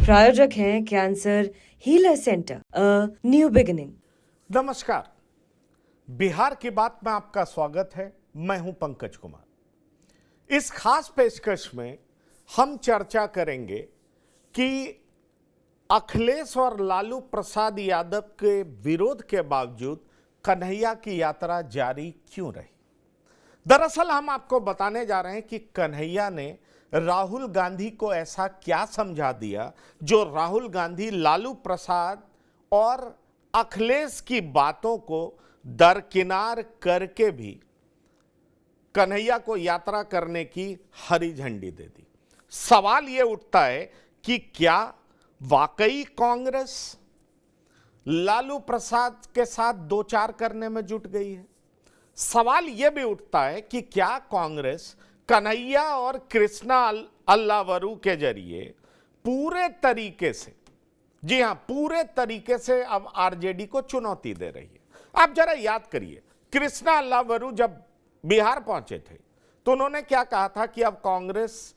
प्रायोजक हैं cancer healer centre, a new beginning. नमस्कार, बिहार की बात में आपका स्वागत है। मैं हूं पंकज कुमार। इस खास पेशकश में हम चर्चा करेंगे कि अखिलेश और लालू प्रसाद यादव के विरोध के बावजूद कन्हैया की यात्रा जारी क्यों रही। दरअसल हम आपको बताने जा रहे हैं कि कन्हैया ने राहुल गांधी को ऐसा क्या समझा दिया जो राहुल गांधी लालू प्रसाद और अखिलेश की बातों को दरकिनार करके भी कन्हैया को यात्रा करने की हरी झंडी दे दी। सवाल यह उठता है कि क्या वाकई कांग्रेस लालू प्रसाद के साथ दो चार करने में जुट गई है। सवाल यह भी उठता है कि क्या कांग्रेस कन्हैया और कृष्णा अल्लावरू के जरिए पूरे तरीके से, जी हां, पूरे तरीके से अब आरजेडी को चुनौती दे रही है। आप जरा याद करिए, कृष्णा अल्लावरू जब बिहार पहुंचे थे तो उन्होंने क्या कहा था कि अब कांग्रेस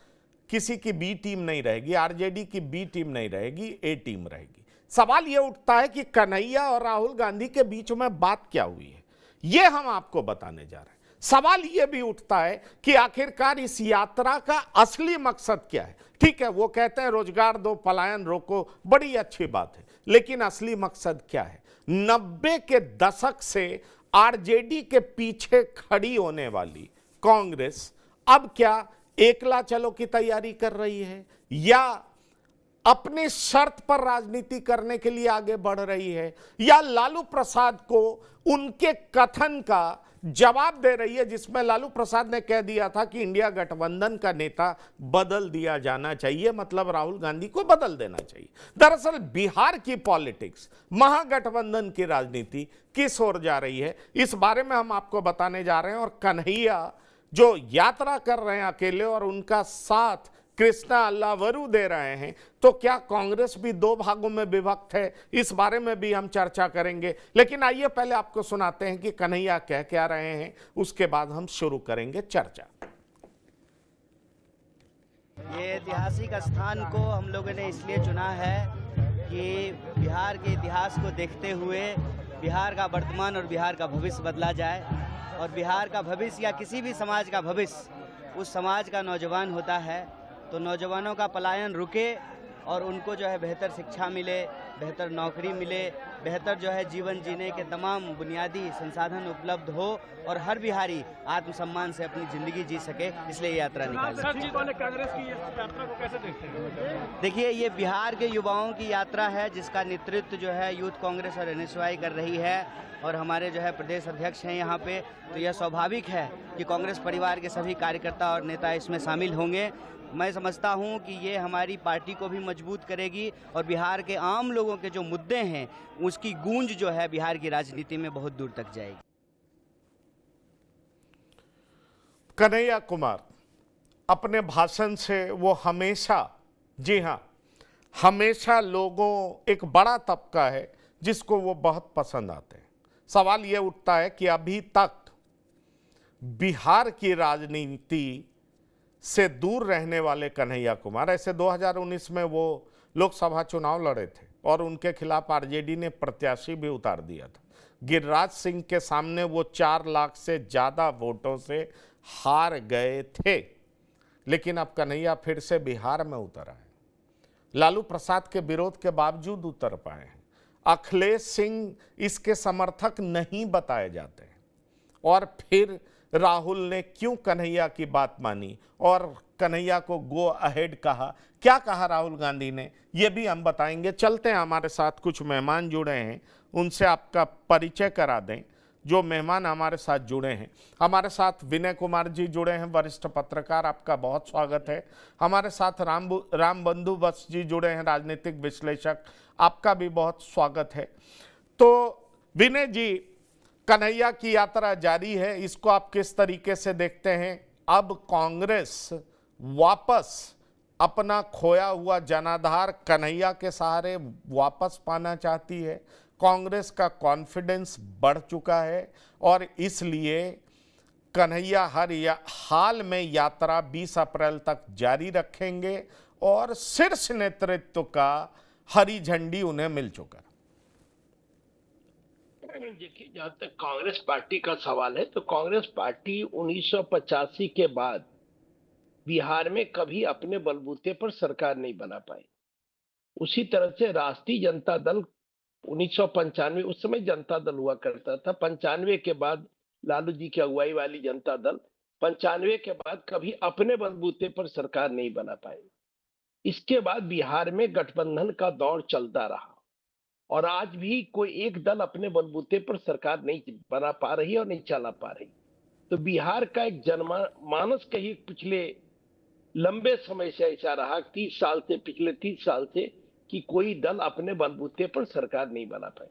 किसी की बी टीम नहीं रहेगी, आरजेडी की बी टीम नहीं रहेगी, ए टीम रहेगी। सवाल यह उठता है कि कन्हैया और राहुल गांधी के बीच में बात क्या हुई है, यह हम आपको बताने जा रहे हैं। सवाल यह भी उठता है कि आखिरकार इस यात्रा का असली मकसद क्या है। ठीक है, वो कहते हैं रोजगार दो, पलायन रोको, बड़ी अच्छी बात है, लेकिन असली मकसद क्या है। 90 के दशक से आरजेडी के पीछे खड़ी होने वाली कांग्रेस अब क्या एकला चलो की तैयारी कर रही है या अपनी शर्त पर राजनीति करने के लिए आगे बढ़ रही है, या लालू प्रसाद को उनके कथन का जवाब दे रही है जिसमें लालू प्रसाद ने कह दिया था कि इंडिया गठबंधन का नेता बदल दिया जाना चाहिए, मतलब राहुल गांधी को बदल देना चाहिए। दरअसल बिहार की पॉलिटिक्स, महागठबंधन की राजनीति किस ओर जा रही है, इस बारे में हम आपको बताने जा रहे हैं। और कन्हैया जो यात्रा कर रहे हैं अकेले और उनका साथ कृष्णा अल्लावरू दे रहे हैं, तो क्या कांग्रेस भी दो भागों में विभक्त है, इस बारे में भी हम चर्चा करेंगे। लेकिन आइए पहले आपको सुनाते हैं कि कन्हैया कह क्या रहे हैं, उसके बाद हम शुरू करेंगे चर्चा। ये ऐतिहासिक स्थान को हम लोगों ने इसलिए चुना है कि बिहार के इतिहास को देखते हुए बिहार का वर्तमान और बिहार का भविष्य बदला जाए, और बिहार का भविष्य या किसी भी समाज का भविष्य उस समाज का नौजवान होता है। तो नौजवानों का पलायन रुके और उनको जो है बेहतर शिक्षा मिले, बेहतर नौकरी मिले, बेहतर जो है जीवन जीने के तमाम बुनियादी संसाधन उपलब्ध हो और हर बिहारी आत्मसम्मान से अपनी ज़िंदगी जी सके, इसलिए ये यात्रा निकाली। कांग्रेस की यात्रा को कैसे देखते हैं? देखिए, ये बिहार के युवाओं की यात्रा है जिसका नेतृत्व जो है यूथ कांग्रेस और एनएसयूआई कर रही है, और हमारे जो है प्रदेश अध्यक्ष हैं यहाँ पे। तो यह स्वाभाविक है कि कांग्रेस परिवार के सभी कार्यकर्ता और नेता इसमें शामिल होंगे। मैं समझता हूं कि ये हमारी पार्टी को भी मजबूत करेगी और बिहार के आम लोगों के जो मुद्दे हैं उसकी गूंज जो है बिहार की राजनीति में बहुत दूर तक जाएगी। कन्हैया कुमार अपने भाषण से वो हमेशा, जी हां, हमेशा लोगों, एक बड़ा तबका है जिसको वो बहुत पसंद आते हैं। सवाल ये उठता है कि अभी तक बिहार की राजनीति से दूर रहने वाले कन्हैया कुमार, ऐसे 2019 में वो लोकसभा चुनाव लड़े थे और उनके खिलाफ आरजेडी ने प्रत्याशी भी उतार दिया था। गिरिराज सिंह के सामने वो 4 लाख से ज़्यादा वोटों से हार गए थे, लेकिन अब कन्हैया फिर से बिहार में उतर आए। लालू प्रसाद के विरोध के बावजूद उतर पाए हैं। अखिलेश सिंह इसके समर्थक नहीं बताए जाते हैं। और फिर राहुल ने क्यों कन्हैया की बात मानी और कन्हैया को गो अहेड कहा, क्या कहा राहुल गांधी ने, यह भी हम बताएंगे। चलते हैं, हमारे साथ कुछ मेहमान जुड़े हैं, उनसे आपका परिचय करा दें। जो मेहमान हमारे साथ जुड़े हैं, हमारे साथ विनय कुमार जी जुड़े हैं, वरिष्ठ पत्रकार, आपका बहुत स्वागत है। हमारे साथ रामबंधु वत्स जी जुड़े हैं, राजनीतिक विश्लेषक, आपका भी बहुत स्वागत है। तो विनय जी, कन्हैया की यात्रा जारी है, इसको आप किस तरीके से देखते हैं? अब कांग्रेस वापस अपना खोया हुआ जनाधार कन्हैया के सहारे वापस पाना चाहती है। कांग्रेस का कॉन्फिडेंस बढ़ चुका है और इसलिए कन्हैया हर हाल में यात्रा 20 अप्रैल तक जारी रखेंगे और शीर्ष नेतृत्व का हरी झंडी उन्हें मिल चुका। देखिए, जहां तक कांग्रेस पार्टी का सवाल है तो कांग्रेस पार्टी 1985 के बाद बिहार में कभी अपने बलबूते पर सरकार नहीं बना पाई। उसी तरह से राष्ट्रीय जनता दल 1995, उस समय जनता दल हुआ करता था, 95 के बाद लालू जी की अगुवाई वाली जनता दल 95 के बाद कभी अपने बलबूते पर सरकार नहीं बना पाई। इसके बाद बिहार में गठबंधन का दौर चलता रहा और आज भी कोई एक दल अपने बलबूते पर सरकार नहीं बना पा रही और नहीं चला पा रही। तो बिहार का एक जनमानस कहीं पिछले लंबे समय से ऐसा रहा, 30 साल से, पिछले 30 साल से, कि कोई दल अपने बलबूते पर सरकार नहीं बना पाए।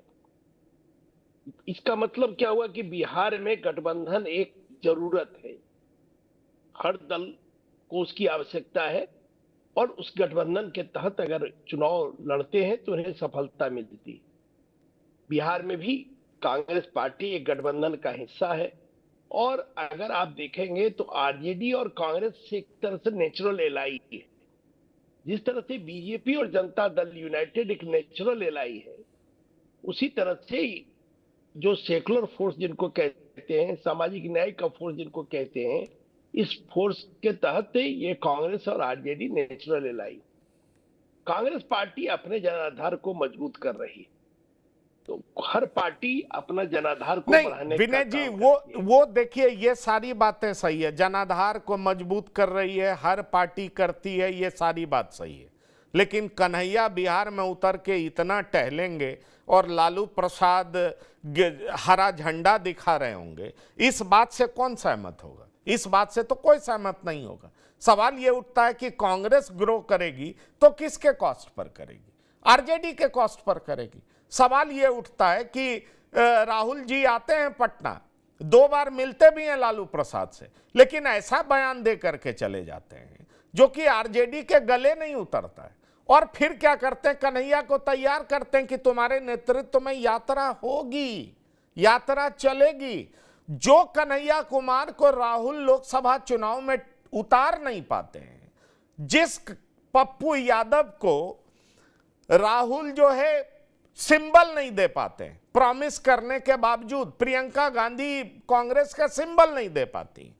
इसका मतलब क्या हुआ कि बिहार में गठबंधन एक जरूरत है, हर दल को उसकी आवश्यकता है और उस गठबंधन के तहत अगर चुनाव लड़ते हैं तो उन्हें सफलता मिलती है। बिहार में भी कांग्रेस पार्टी एक गठबंधन का हिस्सा है और अगर आप देखेंगे तो आरजेडी और कांग्रेस एक तरह से नेचुरल एलाई है। जिस तरह से बीजेपी और जनता दल यूनाइटेड एक नेचुरल एलाई है, उसी तरह से जो सेकुलर फोर्स जिनको कहते हैं, सामाजिक न्याय का फोर्स जिनको कहते हैं, इस फोर्स के तहत ये कांग्रेस और RJD natural ally. Congress party अपने जनाधार को मजबूत कर रही है, तो हर पार्टी अपना जनाधार को बढ़ाने विनय जी, वो देखिए, ये सारी बातें सही है, जनाधार को मजबूत कर रही है, हर पार्टी करती है, ये सारी बात सही है। लेकिन कन्हैया बिहार में उतर के इतना टहलेंगे और लालू प्रसाद हरा झंडा दिखा रहे होंगे, इस बात से कौन सहमत होगा? इस बात से तो कोई सहमत नहीं होगा। सवाल ये उठता है कि कांग्रेस ग्रो करेगी तो किसके कॉस्ट पर करेगी? आरजेडी के कॉस्ट पर करेगी। सवाल ये उठता है कि राहुल जी आते हैं पटना, 2 बार मिलते भी हैं लालू प्रसाद से, लेकिन ऐसा बयान दे करके चले जाते हैं जो कि आरजेडी के गले नहीं उतरता है। और फिर क्या करते हैं? कन्हैया को तैयार करते हैं कि तुम्हारे नेतृत्व में यात्रा होगी, यात्रा चलेगी। जो कन्हैया कुमार को राहुल लोकसभा चुनाव में उतार नहीं पाते हैं, जिस पप्पू यादव को राहुल जो है सिंबल नहीं दे पाते, प्रॉमिस करने के बावजूद प्रियंका गांधी कांग्रेस का सिंबल नहीं दे पाती,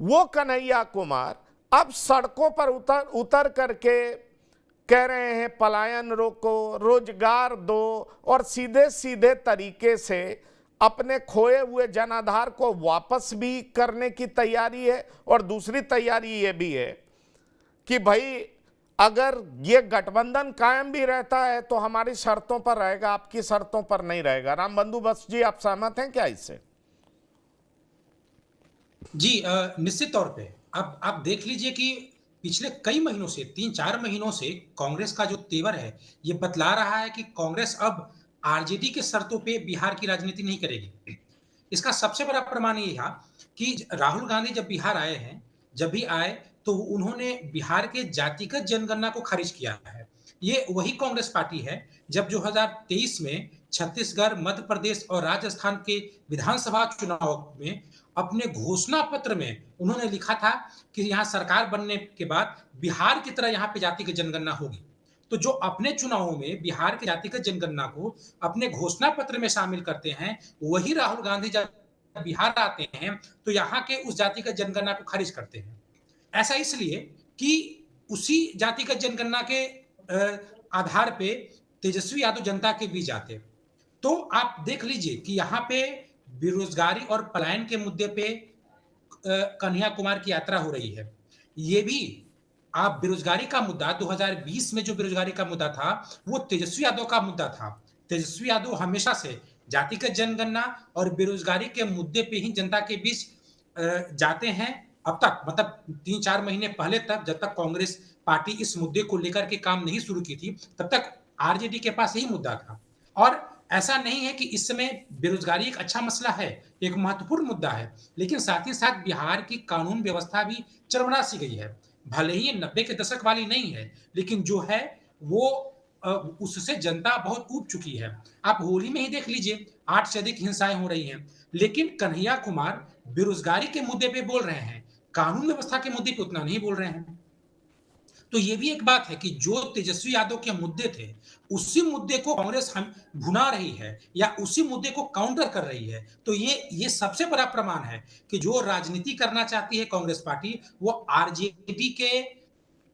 वो कन्हैया कुमार अब सड़कों पर उतर करके कह रहे हैं पलायन रोको, रोजगार दो, और सीधे सीधे तरीके से अपने खोए हुए जनाधार को वापस भी करने की तैयारी है। और दूसरी तैयारी ये भी है कि भाई अगर ये गठबंधन कायम भी रहता है तो हमारी शर्तों पर रहेगा, आपकी शर्तों पर नहीं रहेगा। रामबंधु बस जी, आप सहमत हैं क्या इससे? जी, निश्चित तौर पे अब आप देख लीजिए कि पिछले कई महीनों से, 3-4 महीनों से कांग्रेस का जो तेवर है ये बतला रहा है कि कांग्रेस अब आरजेडी के शर्तों पे बिहार की राजनीति नहीं करेगी। इसका सबसे बड़ा प्रमाण ये था कि राहुल गांधी जब बिहार आए हैं, जब भी आए तो उन्होंने बिहार के जातिगत जनगणना को खारिज किया है। ये वही कांग्रेस पार्टी है जब 2023 में छत्तीसगढ़, मध्य प्रदेश और राजस्थान के विधानसभा चुनाव में अपने घोषणा पत्र में उन्होंने लिखा था कि यहाँ सरकार बनने के बाद बिहार की तरह यहाँ पे जातिगत जनगणना होगी। तो जो अपने चुनावों में बिहार के जातिगत जनगणना को अपने घोषणा पत्र में शामिल करते हैं, वही राहुल गांधी जब बिहार आते हैं तो यहाँ के उस जातिगत जनगणना को खारिज करते हैं। ऐसा इसलिए कि उसी जातिगत जनगणना के आधार पे तेजस्वी यादव जनता के बीच आते। तो आप देख लीजिए कि यहाँ पे बेरोजगारी और पलायन के मुद्दे पे कन्हैया कुमार की यात्रा हो रही है। ये भी आप बेरोजगारी का मुद्दा 2020 में जो बेरोजगारी का मुद्दा था वो तेजस्वी यादव का मुद्दा था। तेजस्वी यादव हमेशा से जातिगत जनगणना और बेरोजगारी के मुद्दे पे ही जनता के बीच जाते हैं। अब तक, मतलब 3-4 महीने पहले तक, जब तक कांग्रेस पार्टी इस मुद्दे को लेकर के काम नहीं शुरू की थी, तब तक आरजेडी के पास यही मुद्दा था। और ऐसा नहीं है कि इस समय बेरोजगारी एक अच्छा मसला है, एक महत्वपूर्ण मुद्दा है, लेकिन साथ ही साथ बिहार की कानून व्यवस्था भी चरमरा सी गई है। भले ही ये 90 के दशक वाली नहीं है, लेकिन जो है वो उससे जनता बहुत ऊब चुकी है। आप होली में ही देख लीजिए, 8 से अधिक हिंसाएं हो रही हैं, लेकिन कन्हैया कुमार बेरोजगारी के मुद्दे पे बोल रहे हैं, कानून व्यवस्था के मुद्दे पे उतना नहीं बोल रहे हैं। तो ये भी एक बात है कि जो तेजस्वी यादव के मुद्दे थे, उसी मुद्दे को कांग्रेस हम भुना रही है या उसी मुद्दे को काउंटर कर रही है। तो ये सबसे बड़ा प्रमाण है कि जो राजनीति करना चाहती है कांग्रेस पार्टी, वो आरजेडी के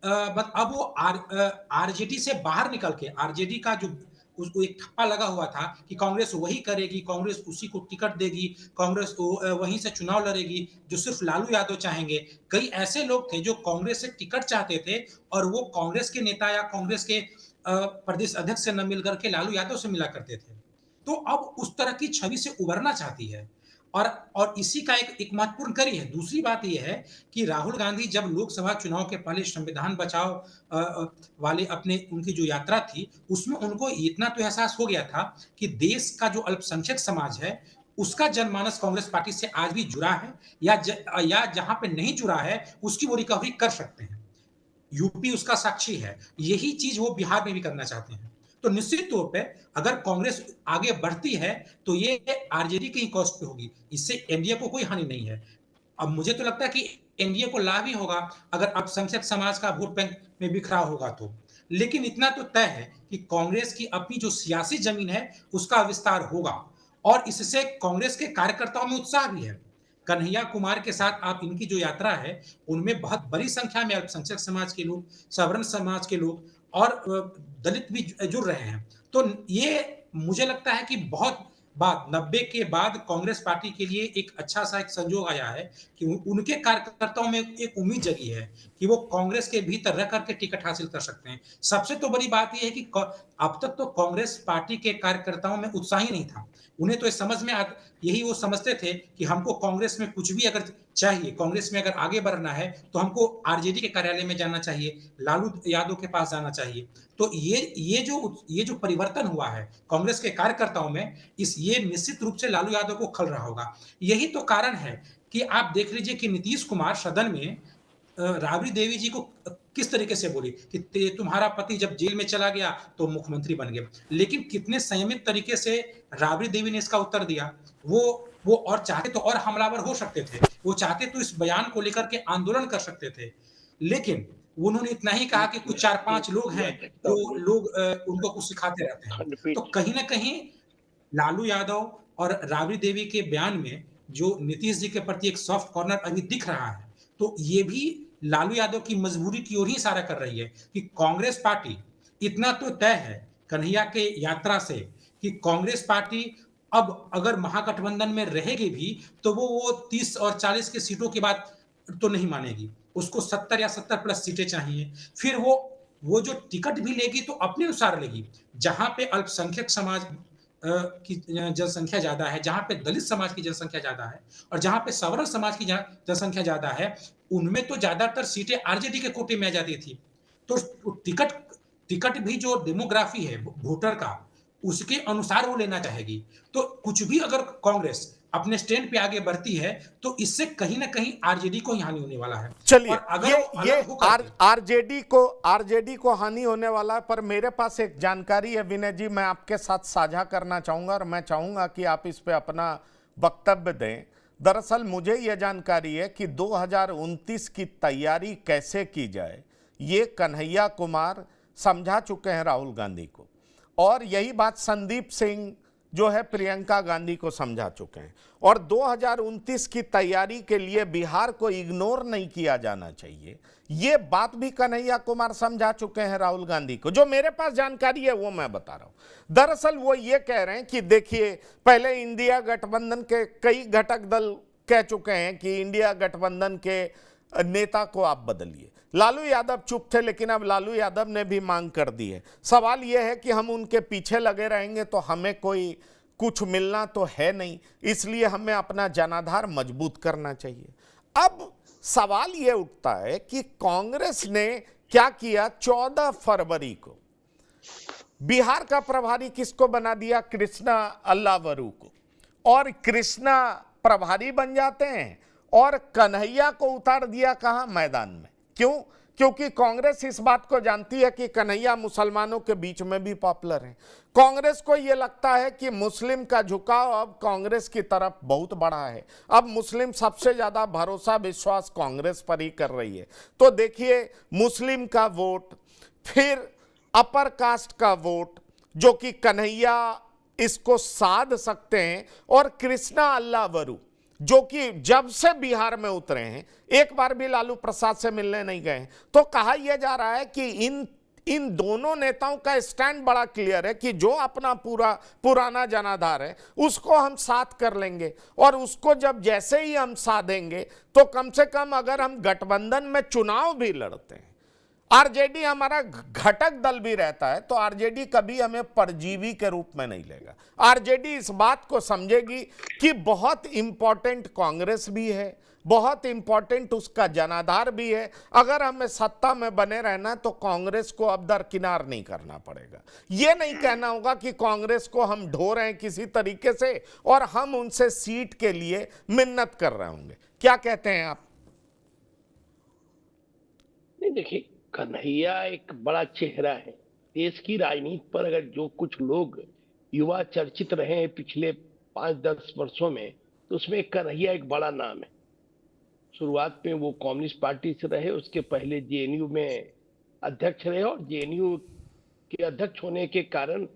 अब वो आरजेडी से बाहर निकल के, आरजेडी का जो उसको एक ठप्पा लगा हुआ था कि कांग्रेस वही करेगी, कांग्रेस उसी को टिकट देगी, कांग्रेस वहीं से चुनाव लड़ेगी जो सिर्फ लालू यादव चाहेंगे। कई ऐसे लोग थे जो कांग्रेस से टिकट चाहते थे और वो कांग्रेस के नेता या कांग्रेस के प्रदेश अध्यक्ष से न मिलकर के लालू यादव से मिला करते थे। तो अब उस तरह की छवि से उभरना चाहती है और इसी का एक महत्वपूर्ण कड़ी है। दूसरी बात यह है कि राहुल गांधी जब लोकसभा चुनाव के पहले संविधान बचाओ वाले उनकी जो यात्रा थी, उसमें उनको इतना तो एहसास हो गया था कि देश का जो अल्पसंख्यक समाज है, उसका जनमानस कांग्रेस पार्टी से आज भी जुड़ा है या जहां पे नहीं जुड़ा है, उसकी वो रिकवरी कर सकते हैं। यूपी उसका साक्षी है। यही चीज वो बिहार में भी करना चाहते हैं। तो निश्चित तौर पे अगर कांग्रेस आगे बढ़ती है तो ये आरजेडी के ही कॉस्ट पे होगी। इससे एनडीए को कोई हानि नहीं है। अब मुझे तो लगता है कि एनडीए को लाभ ही होगा अगर अल्पसंख्यक समाज का वोट बैंक में बिखराव होगा तो। लेकिन इतना तो तय है कि कांग्रेस की अपनी जो सियासी जमीन है उसका विस्तार होगा और इससे कांग्रेस के कार्यकर्ताओं में उत्साह भी है। कन्हैया कुमार के साथ आप इनकी जो यात्रा है, उनमें बहुत बड़ी संख्या में अल्पसंख्यक समाज के लोग, सवर्ण समाज के लोग और दलित भी जुड़ रहे हैं। तो ये मुझे लगता है कि बहुत बात 90 के बाद कांग्रेस पार्टी के लिए एक अच्छा सा एक संजोग आया है कि उनके कार्यकर्ताओं में एक उम्मीद जगी है कि वो कांग्रेस के भीतर रह करके टिकट हासिल कर सकते हैं। सबसे तो बड़ी बात यह है कि अब तक तो कांग्रेस पार्टी के कार्यकर्ताओं में उत्साह ही नहीं था। उन्हें तो समझ में यही वो समझते थे कि हमको कांग्रेस में कुछ भी अगर चाहिए, कांग्रेस में अगर आगे बढ़ना है तो हमको आरजेडी के कार्यालय में जाना चाहिए, लालू यादव के पास जाना चाहिए। तो ये जो परिवर्तन हुआ है कांग्रेस के कार्यकर्ताओं में, ये निश्चित रूप से लालू यादव को खल रहा होगा। यही तो कारण है कि आप देख लीजिए कि नीतीश कुमार सदन में राबड़ी देवी जी को किस तरीके से बोली कि तुम्हारा पति जब जेल में चला गया तो मुख्यमंत्री बन गया। लेकिन कितने संयमित तरीके से राबड़ी देवी ने इसका उत्तर दिया। वो और चाहते तो और हमलावर हो सकते थे, वो चाहते तो इस बयान को लेकर के आंदोलन कर सकते थे, लेकिन उन्होंने इतना ही कहा कि कुछ 4-5 लोग हैं जो लोग उनको कुछ सिखाते रहते हैं। तो कहीं ना कहीं लालू यादव और राबड़ी देवी के बयान में जो नीतीश जी के प्रति एक सॉफ्ट कॉर्नर अभी दिख रहा है, तो ये भी लालू यादव की मजबूरी की ओर ही इशारा कर रही है कि कांग्रेस पार्टी, इतना तो तय है कन्हैया के यात्रा से कि कांग्रेस पार्टी अब अगर महागठबंधन में रहेगी भी तो वो 30 और 40 के सीटों की बात तो नहीं मानेगी। उसको 70 या 70 प्लस सीटें चाहिए। फिर वो जो टिकट भी लेगी तो अपने अनुसार लेगी। जहां पे अल्पसंख्यक समाज की जनसंख्या ज्यादा है, जहां पे दलित समाज की जनसंख्या ज्यादा है और जहां पे सवर्ण समाज की जनसंख्या ज्यादा है, उनमें तो ज्यादातर सीटें आरजेडी के कोटे में आ जाती थी। तो टिकट भी जो डेमोग्राफी है वोटर का, उसके अनुसार वो लेना चाहेगी। तो कुछ भी अगर कांग्रेस अपने स्टैंड पे आगे बढ़ती है तो इससे कहीं ना कहीं आरजेडी को ही हानि होने वाला है। चलिए, ये आरजेडी को हानि होने वाला है। पर मेरे पास एक जानकारी है विनय जी, मैं आपके साथ साझा करना चाहूंगा और मैं चाहूंगा कि आप इस पे अपना वक्तव्य दें। दरअसल मुझे यह जानकारी है कि 2029 की तैयारी कैसे की जाए ये कन्हैया कुमार समझा चुके हैं राहुल गांधी को, और यही बात संदीप सिंह जो है प्रियंका गांधी को समझा चुके हैं। और 2029 की तैयारी के लिए बिहार को इग्नोर नहीं किया जाना चाहिए, ये बात भी कन्हैया कुमार समझा चुके हैं राहुल गांधी को। जो मेरे पास जानकारी है वो मैं बता रहा हूं। दरअसल वो ये कह रहे हैं कि देखिए, पहले इंडिया गठबंधन के कई घटक दल कह चुके हैं कि इंडिया गठबंधन के नेता को आप बदलिए। लालू यादव चुप थे, लेकिन अब लालू यादव ने भी मांग कर दी है। सवाल यह है कि हम उनके पीछे लगे रहेंगे तो हमें कोई कुछ मिलना तो है नहीं, इसलिए हमें अपना जनाधार मजबूत करना चाहिए। अब सवाल यह उठता है कि कांग्रेस ने क्या किया। 14 फरवरी को बिहार का प्रभारी किसको बना दिया? कृष्णा अल्लावरू को। और कृष्णा प्रभारी बन जाते हैं और कन्हैया को उतार दिया कहां? मैदान में। क्यों? क्योंकि कांग्रेस इस बात को जानती है कि कन्हैया मुसलमानों के बीच में भी पॉपुलर है। कांग्रेस को यह लगता है कि मुस्लिम का झुकाव अब कांग्रेस की तरफ बहुत बड़ा है। अब मुस्लिम सबसे ज्यादा भरोसा विश्वास कांग्रेस पर ही कर रही है। तो देखिए, मुस्लिम का वोट, फिर अपर कास्ट का वोट, जो कि कन्हैया इसको साध सकते हैं, और कृष्णा अल्लावरू जो कि जब से बिहार में उतरे हैं एक बार भी लालू प्रसाद से मिलने नहीं गए। तो कहा यह जा रहा है कि इन दोनों नेताओं का स्टैंड बड़ा क्लियर है कि जो अपना पुराना जनाधार है उसको हम साथ कर लेंगे, और उसको जब जैसे ही हम साधेंगे तो कम से कम अगर हम गठबंधन में चुनाव भी लड़ते हैं, आरजेडी हमारा घटक दल भी रहता है, तो आरजेडी कभी हमें परजीवी के रूप में नहीं लेगा। आरजेडी इस बात को समझेगी कि बहुत इंपॉर्टेंट कांग्रेस भी है, बहुत इंपॉर्टेंट उसका जनाधार भी है। अगर हमें सत्ता में बने रहना तो कांग्रेस को अब दरकिनार नहीं करना पड़ेगा। यह नहीं कहना होगा कि कांग्रेस को हम ढो रहे हैं किसी तरीके से और हम उनसे सीट के लिए मिन्नत कर रहे होंगे। क्या कहते हैं आप? नहीं, देखिए, कन्हैया एक बड़ा चेहरा है देश की राजनीति पर। अगर जो कुछ लोग युवा चर्चित रहे हैं पिछले 5-10 वर्षों में, तो उसमें कन्हैया एक बड़ा नाम है। शुरुआत में वो कम्युनिस्ट पार्टी से रहे, उसके पहले जेएनयू में अध्यक्ष रहे, और जेएनयू के अध्यक्ष होने के कारण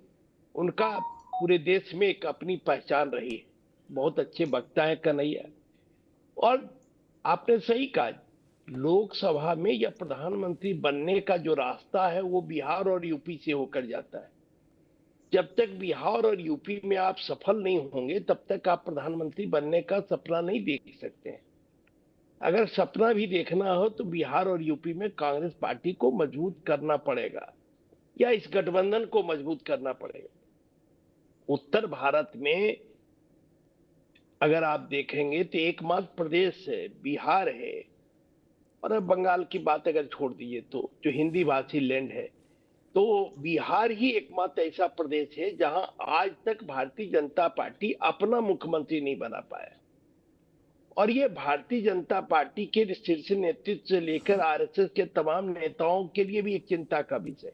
उनका पूरे देश में एक अपनी पहचान रही है। बहुत अच्छे वक्ता है कन्हैया। और आपने सही कहा, लोकसभा में या प्रधानमंत्री बनने का जो रास्ता है वो बिहार और यूपी से होकर जाता है। जब तक बिहार और यूपी में आप सफल नहीं होंगे तब तक आप प्रधानमंत्री बनने का सपना नहीं देख सकते हैं। अगर सपना भी देखना हो तो बिहार और यूपी में कांग्रेस पार्टी को मजबूत करना पड़ेगा, या इस गठबंधन को मजबूत करना पड़ेगा। उत्तर भारत में अगर आप देखेंगे तो एकमात्र प्रदेश बिहार है, और अब बंगाल की बात अगर छोड़ दीजिए तो जो हिंदी भाषी लैंड है, तो बिहार ही एकमात्र ऐसा प्रदेश है जहां आज तक भारतीय जनता पार्टी अपना मुख्यमंत्री नहीं बना पाया। और ये भारतीय जनता पार्टी के शीर्ष नेतृत्व से लेकर आरएसएस के तमाम नेताओं के लिए भी एक चिंता का विषय,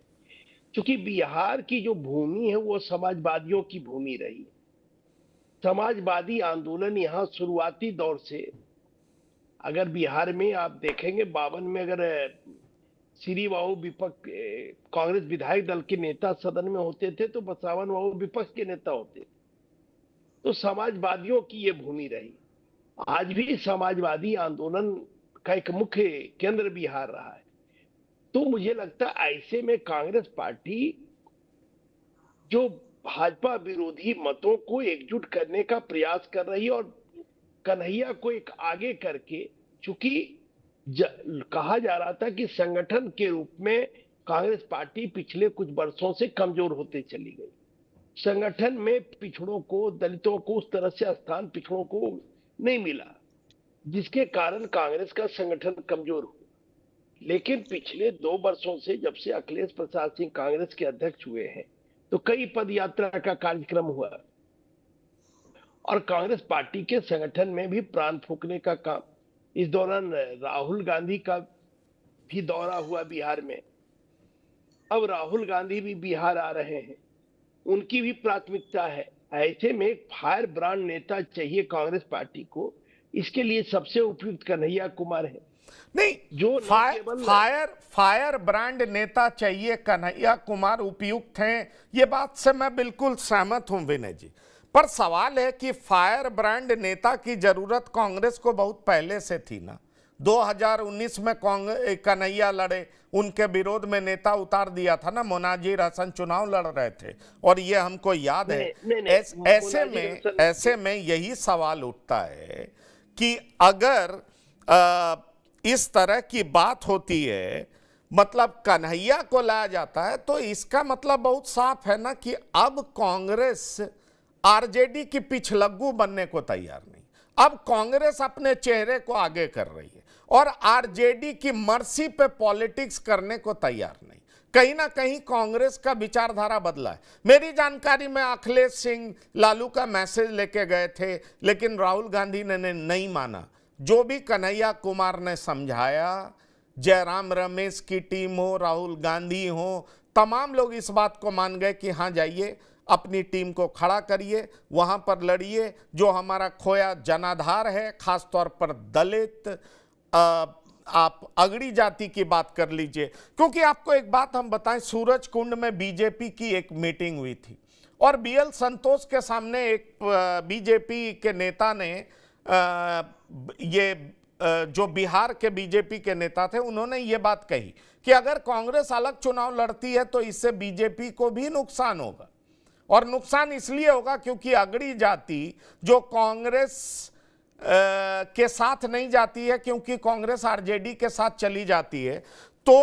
क्योंकि बिहार की जो भूमि है वो समाजवादियों की भूमि रही। समाजवादी आंदोलन यहाँ शुरुआती दौर से, अगर बिहार में आप देखेंगे 52 में अगर श्री बाबू विपक्ष कांग्रेस विधायक दल के नेता सदन में होते थे तो बसावन बाबू विपक्ष के नेता होते। तो समाजवादियों की ये भूमि रही। आज भी समाजवादी आंदोलन का एक मुख्य केंद्र बिहार रहा है। तो मुझे लगता है ऐसे में कांग्रेस पार्टी जो भाजपा विरोधी मतों को एकजुट करने का प्रयास कर रही है, और कन्हैया को एक आगे करके, चूंकि कहा जा रहा था कि संगठन के रूप में कांग्रेस पार्टी पिछले कुछ वर्षों से कमजोर होते चली गई। संगठन में पिछड़ों को, दलितों को उस तरह से स्थान पिछड़ों को नहीं मिला, जिसके कारण कांग्रेस का संगठन कमजोर हुआ। लेकिन पिछले 2 वर्षों से जब से अखिलेश प्रसाद सिंह कांग्रेस के अध्यक्ष हुए हैं तो कई पद यात्रा का कार्यक्रम हुआ, और कांग्रेस पार्टी के संगठन में भी प्राण फूंकने का काम। इस दौरान राहुल गांधी का भी दौरा हुआ बिहार में। अब राहुल गांधी भी बिहार आ रहे हैं, उनकी भी प्राथमिकता है। ऐसे में एक फायर ब्रांड नेता चाहिए कांग्रेस पार्टी को। इसके लिए सबसे उपयुक्त कन्हैया कुमार है। नहीं, जो फायर ब्रांड नेता चाहिए, कन्हैया कुमार उपयुक्त हैं, ये बात से मैं बिल्कुल सहमत हूं विनय जी। पर सवाल है कि फायर ब्रांड नेता की जरूरत कांग्रेस को बहुत पहले से थी ना। 2019 में कन्हैया लड़े, उनके विरोध में नेता उतार दिया था ना, मोनाजिर हसन चुनाव लड़ रहे थे, और ये हमको याद है। ऐसे में यही सवाल उठता है कि अगर इस तरह की बात होती है, मतलब कन्हैया को लाया जाता है, तो इसका मतलब बहुत साफ है ना कि अब कांग्रेस आरजेडी की पिछलग्गू बनने को तैयार नहीं। अब कांग्रेस अपने चेहरे को आगे कर रही है और आरजेडी की मर्जी पे पॉलिटिक्स करने को तैयार नहीं। कहीं ना कहीं कांग्रेस का विचारधारा बदला है। मेरी जानकारी में अखिलेश सिंह लालू का मैसेज लेके गए थे, लेकिन राहुल गांधी ने नहीं माना। जो भी कन्हैया कुमार ने समझाया जयराम रमेश की टीम हो, राहुल गांधी हो, तमाम लोग इस बात को मान गए कि हाँ जाइए, अपनी टीम को खड़ा करिए, वहां पर लड़िए, जो हमारा खोया जनाधार है, खास तौर पर दलित, आप अगड़ी जाति की बात कर लीजिए। क्योंकि आपको एक बात हम बताएं, सूरज कुंड में बीजेपी की एक मीटिंग हुई थी और बीएल संतोष के सामने एक बीजेपी के नेता ने जो बिहार के बीजेपी के नेता थे, उन्होंने ये बात कही कि अगर कांग्रेस अलग चुनाव लड़ती है तो इससे बीजेपी को भी नुकसान होगा, और नुकसान इसलिए होगा क्योंकि अगड़ी जाति जो कांग्रेस के साथ नहीं जाती है, क्योंकि कांग्रेस आरजेडी के साथ चली जाती है तो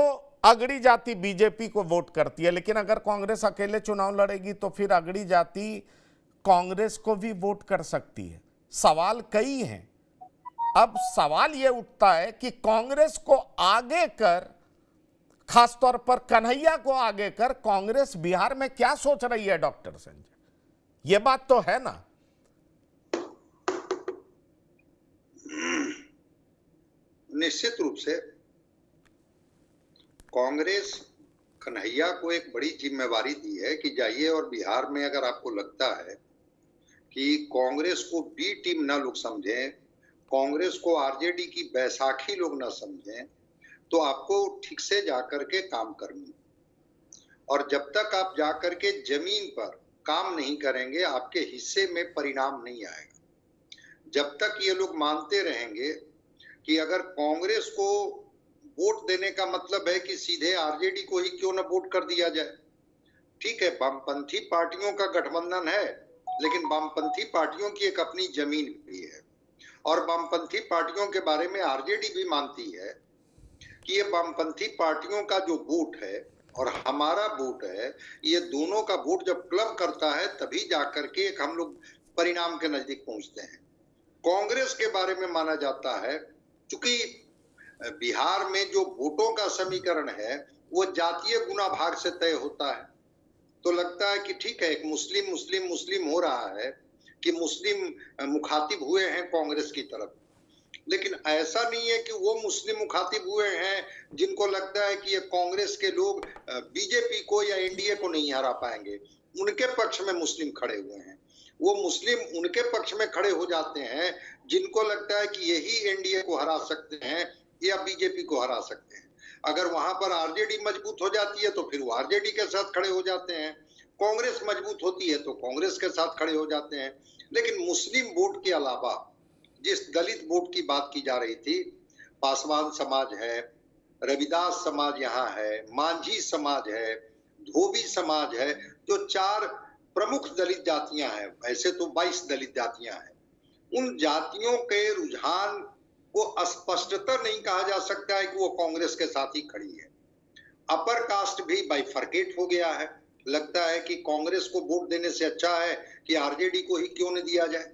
अगड़ी जाति बीजेपी को वोट करती है। लेकिन अगर कांग्रेस अकेले चुनाव लड़ेगी तो फिर अगड़ी जाति कांग्रेस को भी वोट कर सकती है। सवाल कई हैं। अब सवाल यह उठता है कि कांग्रेस को आगे कर, खासतौर पर कन्हैया को आगे कर, कांग्रेस बिहार में क्या सोच रही है डॉक्टर संजय? यह बात तो है ना। निश्चित रूप से कांग्रेस कन्हैया को एक बड़ी जिम्मेवारी दी है कि जाइए और बिहार में अगर आपको लगता है कि कांग्रेस को बी टीम ना लोग समझें, कांग्रेस को आरजेडी की बैसाखी लोग ना समझें, तो आपको ठीक से जाकर के काम करनी। और जब तक आप जाकर के जमीन पर काम नहीं करेंगे, आपके हिस्से में परिणाम नहीं आएगा। जब तक ये लोग मानते रहेंगे कि अगर कांग्रेस को वोट देने का मतलब है कि सीधे आरजेडी को ही क्यों न वोट कर दिया जाए। ठीक है, वामपंथी पार्टियों का गठबंधन है, लेकिन वामपंथी पार्टियों की एक अपनी जमीन भी है, और वामपंथी पार्टियों के बारे में आरजेडी भी मानती है कि ये वामपंथी पार्टियों का जो वोट है और हमारा वोट है, ये दोनों का वोट जब क्लब करता है तभी जाकर के एक हम लोग परिणाम के नजदीक पहुंचते हैं। कांग्रेस के बारे में माना जाता है, चूंकि बिहार में जो वोटों का समीकरण है वो जातीय गुना भाग से तय होता है, तो लगता है कि ठीक है, एक मुस्लिम मुस्लिम मुस्लिम हो रहा है कि मुस्लिम मुखातिब हुए हैं कांग्रेस की तरफ। लेकिन ऐसा नहीं है कि वो मुस्लिम मुखातिब हुए हैं जिनको लगता है कि ये कांग्रेस के लोग बीजेपी को या एनडीए को नहीं हरा पाएंगे, उनके पक्ष में मुस्लिम खड़े हुए हैं। वो मुस्लिम उनके पक्ष में खड़े हो जाते हैं जिनको लगता है कि यही एनडीए को हरा सकते हैं या बीजेपी को हरा सकते हैं। अगर वहां पर आरजेडी मजबूत हो जाती है तो फिर वो आरजेडी के साथ खड़े हो जाते हैं, कांग्रेस मजबूत होती है तो कांग्रेस के साथ खड़े हो जाते हैं। लेकिन मुस्लिम वोट के अलावा जिस दलित वोट की बात की जा रही थी, पासवान समाज है, रविदास समाज यहाँ है, मांझी समाज है, धोबी समाज है, जो 4 प्रमुख दलित जातियां हैं, ऐसे तो 22 दलित जातियां हैं। उन जातियों के रुझान को स्पष्टता नहीं कहा जा सकता है कि वो कांग्रेस के साथ ही खड़ी है। अपर कास्ट भी बाइफरकेट हो गया है, लगता है कि कांग्रेस को वोट देने से अच्छा है कि आरजेडी को ही क्यों न दिया जाए,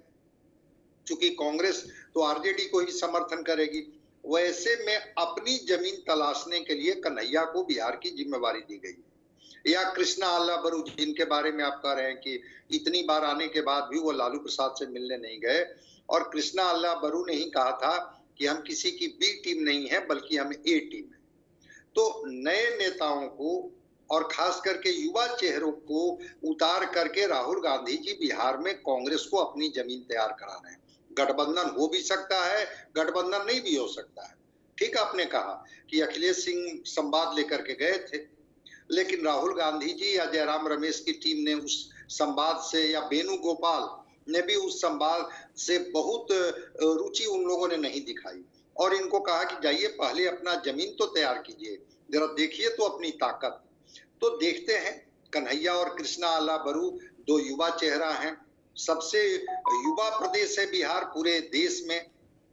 चूंकि कांग्रेस तो आरजेडी को ही समर्थन करेगी। वैसे में अपनी जमीन तलाशने के लिए कन्हैया को बिहार की जिम्मेवारी दी गई है। या कृष्णा अल्लाह बरू, जिनके बारे में आप कह रहे हैं कि इतनी बार आने के बाद भी वो लालू प्रसाद से मिलने नहीं गए, और कृष्णा अल्लाह बरू ने ही कहा था कि हम किसी की बी टीम नहीं है बल्कि हम ए टीम है। तो नए नेताओं को और खास करके युवा चेहरों को उतार करके राहुल गांधी जी बिहार में कांग्रेस को अपनी जमीन तैयार करा रहे हैं। गठबंधन हो भी सकता है, गठबंधन नहीं भी हो सकता है। ठीक आपने कहा कि अखिलेश सिंह संवाद लेकर के गए थे, लेकिन राहुल गांधी जी या जयराम रमेश की टीम ने उस संवाद से, या वेणुगोपाल ने भी उस संवाद से बहुत रुचि उन लोगों ने नहीं दिखाई, और इनको कहा कि जाइए पहले अपना जमीन तो तैयार कीजिए, जरा देखिए तो अपनी ताकत। तो देखते हैं, कन्हैया और कृष्णा अल्लाह बरू 2 युवा चेहरा हैं। सबसे युवा प्रदेश है बिहार पूरे देश में,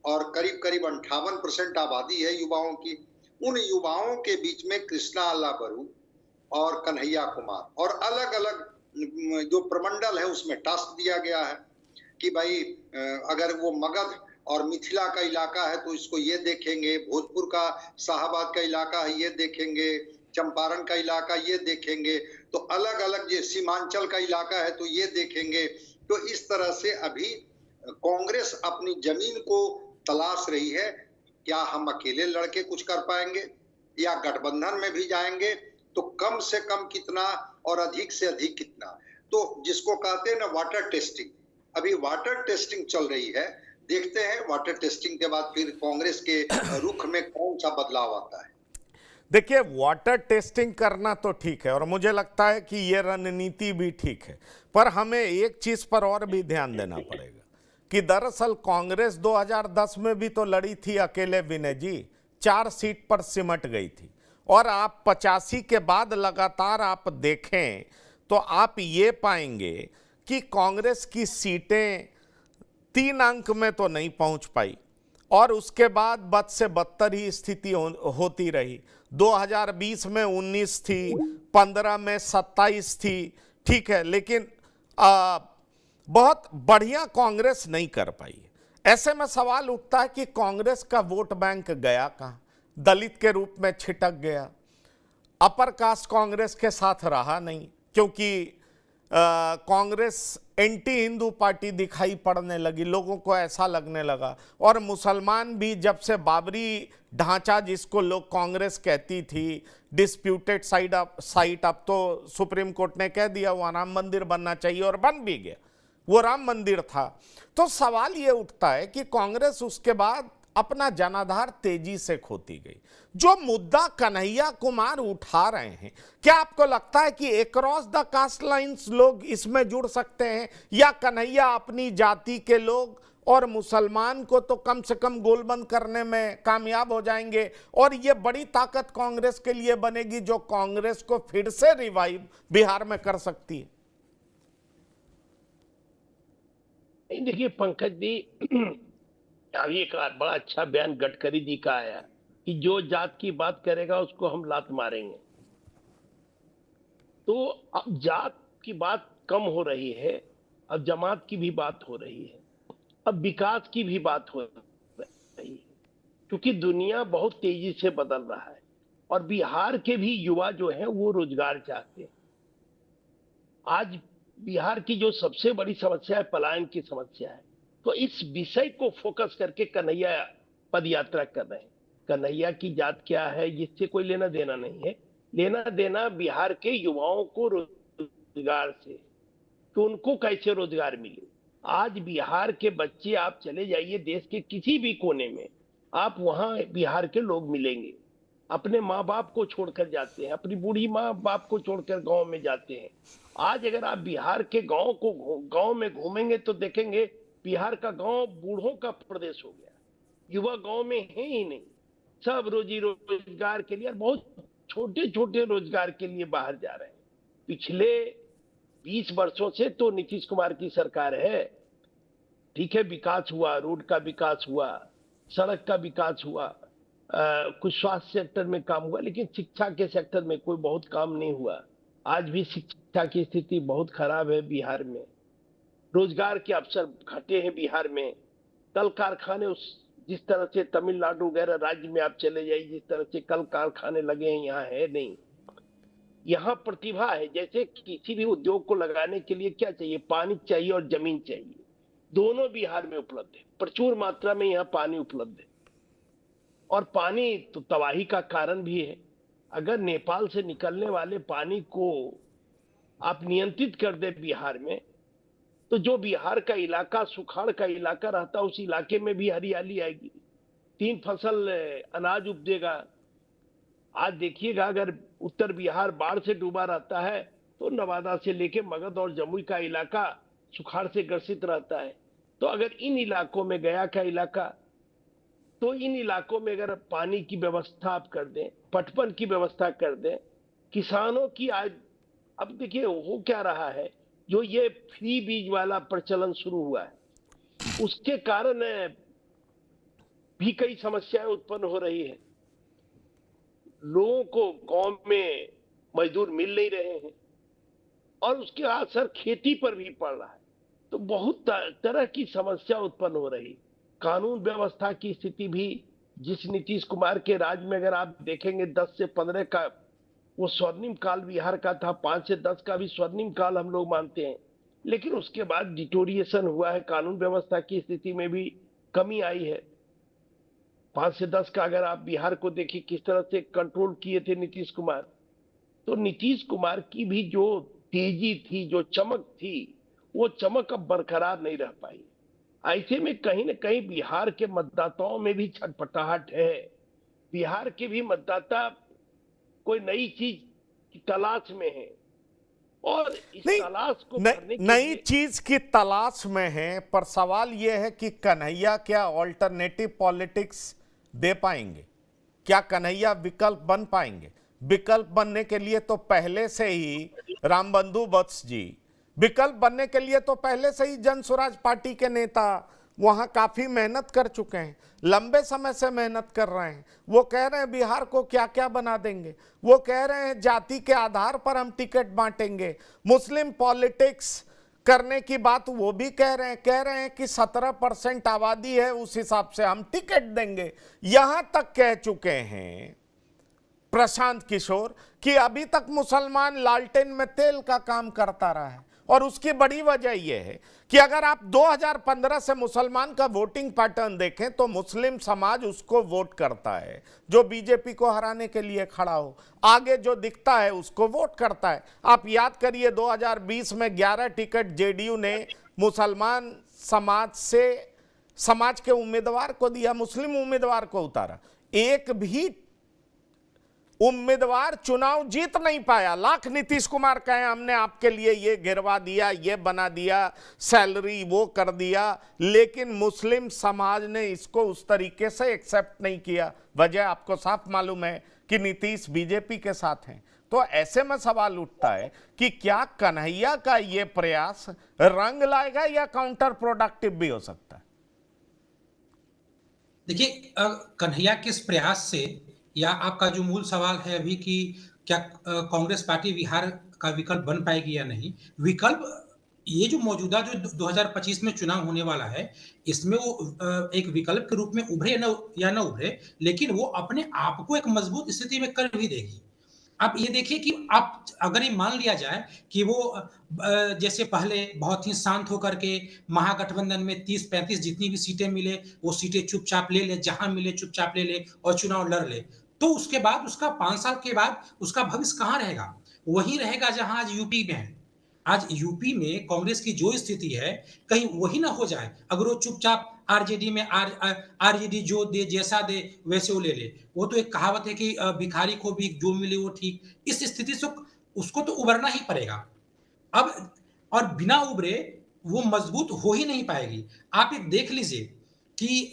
और करीब करीब 58% आबादी है युवाओं की। उन युवाओं के बीच में कृष्णा अल्लाह बरू और कन्हैया कुमार, और अलग अलग जो प्रमंडल है उसमें टास्क दिया गया है कि भाई अगर वो मगध और मिथिला का इलाका है तो इसको ये देखेंगे, भोजपुर का शाहबाद का इलाका है ये देखेंगे, चंपारण का इलाका ये देखेंगे, तो अलग अलग ये सीमांचल का इलाका है तो ये देखेंगे। तो इस तरह से अभी कांग्रेस अपनी जमीन को तलाश रही है। क्या हम अकेले लड़के कुछ कर पाएंगे या गठबंधन में भी जाएंगे तो कम से कम कितना और अधिक से अधिक कितना। तो जिसको कहते हैं ना वाटर टेस्टिंग, अभी वाटर टेस्टिंग चल रही है। देखते हैं वाटर टेस्टिंग के बाद फिर कांग्रेस के रुख में कौन सा बदलाव आता है। देखिए, वाटर टेस्टिंग करना तो ठीक है और मुझे लगता है कि ये रणनीति भी ठीक है, पर हमें एक चीज पर और भी ध्यान देना पड़ेगा कि दरअसल कांग्रेस 2010 में भी तो लड़ी थी अकेले विनय जी, 4 सीट पर सिमट गई थी। और आप 85 के बाद लगातार आप देखें तो आप ये पाएंगे कि कांग्रेस की सीटें 3 अंक में तो नहीं पहुंच पाई और उसके बाद बद से बदतर ही स्थिति होती रही। 2020 में 19 थी, 15 में 27 थी, ठीक है, लेकिन बहुत बढ़िया कांग्रेस नहीं कर पाई। ऐसे में सवाल उठता है कि कांग्रेस का वोट बैंक गया कहाँ? दलित के रूप में छिटक गया, अपर कास्ट कांग्रेस के साथ रहा नहीं, क्योंकि कांग्रेस एंटी हिंदू पार्टी दिखाई पड़ने लगी, लोगों को ऐसा लगने लगा। और मुसलमान भी जब से बाबरी ढांचा, जिसको लोग कांग्रेस कहती थी डिस्प्यूटेड साइट, अब तो सुप्रीम कोर्ट ने कह दिया वहाँ राम मंदिर बनना चाहिए और बन भी गया, वो राम मंदिर था। तो सवाल ये उठता है कि कांग्रेस उसके बाद अपना जनाधार तेजी से खोती गई। जो मुद्दा कन्हैया कुमार उठा रहे हैं, क्या आपको लगता है कि अक्रॉस द कास्ट लाइंस लोग इसमें जुड़ सकते हैं, या कन्हैया अपनी जाति के लोग और मुसलमान को तो कम से कम गोलबंद करने में कामयाब हो जाएंगे और ये बड़ी ताकत कांग्रेस के लिए बनेगी जो कांग्रेस को फिर से रिवाइव बिहार में कर सकती है? देखिए पंकज जी, अभी एक बड़ा अच्छा बयान गडकरी जी का आया कि जो जात की बात करेगा उसको हम लात मारेंगे। तो अब जात की बात कम हो रही है, अब जमात की भी बात हो रही है, अब विकास की भी बात हो रही है, क्योंकि दुनिया बहुत तेजी से बदल रहा है और बिहार के भी युवा जो हैं वो रोजगार चाहते हैं। आज बिहार की जो सबसे बड़ी समस्या है पलायन की समस्या है, तो इस विषय को फोकस करके कन्हैया पद यात्रा कर रहे हैं। कन्हैया की जात क्या है जिससे कोई लेना देना नहीं है, लेना देना बिहार के युवाओं को रोजगार से, तो उनको कैसे रोजगार मिले। आज बिहार के बच्चे, आप चले जाइए देश के किसी भी कोने में, आप वहां बिहार के लोग मिलेंगे, अपने माँ बाप को छोड़कर जाते हैं, अपनी बूढ़ी माँ बाप को छोड़कर गांव में जाते हैं। आज अगर आप बिहार के गांव में घूमेंगे तो देखेंगे बिहार का गांव बूढ़ों का प्रदेश हो गया, युवा गांव में है ही नहीं, सब रोजी रोजगार के लिए, बहुत छोटे छोटे रोजगार के लिए बाहर जा रहे हैं। पिछले 20 वर्षों से तो नीतीश कुमार की सरकार है, ठीक है, विकास हुआ, रोड का विकास हुआ, सड़क का विकास हुआ, कुछ स्वास्थ्य सेक्टर में काम हुआ, लेकिन शिक्षा के सेक्टर में कोई बहुत काम नहीं हुआ। आज भी शिक्षा की स्थिति बहुत खराब है बिहार में, रोजगार के अवसर घटे हैं बिहार में, कल कारखाने उस जिस तरह से तमिलनाडु वगैरह राज्य में आप चले जाइए, जिस तरह से कल कारखाने लगे हैं, यहाँ है नहीं। यहाँ प्रतिभा है, जैसे किसी भी उद्योग को लगाने के लिए क्या चाहिए, पानी चाहिए और जमीन चाहिए, दोनों बिहार में उपलब्ध है, प्रचुर मात्रा में यहाँ पानी उपलब्ध है। और पानी तो तबाही का कारण भी है। अगर नेपाल से निकलने वाले पानी को आप नियंत्रित कर दे बिहार में, तो जो बिहार का इलाका सुखाड़ का इलाका रहता है, उस इलाके में भी हरियाली आएगी, 3 फसल अनाज उपजेगा। आज देखिएगा, अगर उत्तर बिहार बाढ़ से डूबा रहता है तो नवादा से लेके मगध और जमुई का इलाका सुखाड़ से ग्रसित रहता है। तो अगर इन इलाकों में, गया का इलाका, तो इन इलाकों में अगर पानी की व्यवस्था आप कर दें, पटवन की व्यवस्था कर दें, किसानों की आज, अब देखिए हो क्या रहा है, जो ये फ्री बीज वाला प्रचलन शुरू हुआ है, उसके कारण भी कई समस्याएं उत्पन्न हो रही है। लोगों को गांव में मजदूर मिल नहीं रहे हैं और उसके असर खेती पर भी पड़ रहा है। तो बहुत तरह की समस्या उत्पन्न हो रही। कानून व्यवस्था की स्थिति भी, जिस नीतीश कुमार के राज में अगर आप देखेंगे 10 से 15 का वो स्वर्णिम काल बिहार का था, 5 से 10 का भी स्वर्णिम काल हम लोग मानते हैं, लेकिन उसके बाद डिटोरिएशन हुआ है, कानून व्यवस्था की स्थिति में भी कमी आई है। 5 से 10 का अगर आप बिहार को देखिए किस तरह से कंट्रोल किए थे नीतीश कुमार, तो नीतीश कुमार की भी जो तेजी थी, जो चमक थी, वो चमक अब बरकरार नहीं रह पाई। ऐसे में कहीं न कहीं बिहार के मतदाताओं में भी छटपटाहट है। बिहार के भी मतदाता कोई नई चीज की तलाश में है और इस नहीं, तलाश को भरने के नई लिए चीज की तलाश में है, पर सवाल यह है कि कन्हैया क्या ऑल्टरनेटिव पॉलिटिक्स दे पाएंगे? क्या कन्हैया विकल्प बन पाएंगे? विकल्प बनने के लिए तो पहले से ही रामबंधु वत्स जी, विकल्प बनने के लिए तो पहले से ही जन स्वराज पार्टी के नेता वहां काफी मेहनत कर चुके हैं, लंबे समय से मेहनत कर रहे हैं। वो कह रहे हैं बिहार को क्या क्या बना देंगे, वो कह रहे हैं जाति के आधार पर हम टिकट बांटेंगे, मुस्लिम पॉलिटिक्स करने की बात वो भी कह रहे हैं कि 17% आबादी है, उस हिसाब से हम टिकट देंगे। यहां तक कह चुके हैं प्रशांत किशोर कि अभी तक मुसलमान लालटेन में तेल का काम करता रहा है। और उसकी बड़ी वजह यह है कि अगर आप 2015 से मुसलमान का वोटिंग पैटर्न देखें तो मुस्लिम समाज उसको वोट करता है जो बीजेपी को हराने के लिए खड़ा हो, आगे जो दिखता है उसको वोट करता है। आप याद करिए 2020 में 11 टिकट जेडीयू ने मुसलमान समाज के उम्मीदवार को दिया, मुस्लिम उम्मीदवार को उतारा। एक भी उम्मीदवार चुनाव जीत नहीं पाया। लाख नीतीश कुमार कहे हमने आपके लिए ये गिरवा दिया, ये बना दिया, सैलरी वो कर दिया, लेकिन मुस्लिम समाज ने इसको उस तरीके से एक्सेप्ट नहीं किया। वजह आपको साफ मालूम है कि नीतीश बीजेपी के साथ हैं। तो ऐसे में सवाल उठता है कि क्या कन्हैया का ये प्रयास रंग लाएगा या काउंटर प्रोडक्टिव भी हो सकता है? देखिए, कन्हैया किस प्रयास से, या आपका जो मूल सवाल है अभी कि क्या कांग्रेस पार्टी बिहार का विकल्प बन पाएगी या नहीं, विकल्प ये जो मौजूदा जो 2025 में चुनाव होने वाला है, इसमें वो एक विकल्प के रूप में उभरे या न उभरे, लेकिन वो अपने आप को एक मजबूत स्थिति में कर भी देगी। आप ये देखिए कि आप अगर ये मान लिया जाए कि वो जैसे पहले बहुत ही शांत होकर के महागठबंधन में 30-35 जितनी भी सीटें मिले, वो सीटें चुपचाप ले ले, जहां मिले चुपचाप ले ले और चुनाव लड़ ले, तो उसके बाद उसका 5 साल के बाद उसका भविष्य कहां रहेगा? वहीं रहेगा जहां आज यूपी में है। आज यूपी में कांग्रेस की जो स्थिति है, कहीं वही ना हो जाए अगर वो चुपचाप आरजेडी में आरजेडी जो दे, जैसा दे वैसे वो ले ले। वो तो एक कहावत है कि भिखारी को भी जो मिले वो ठीक। इस स्थिति से उसको तो उबरना ही पड़ेगा। अब और बिना उबरे वो मजबूत हो ही नहीं पाएगी। आप एक देख लीजिए कि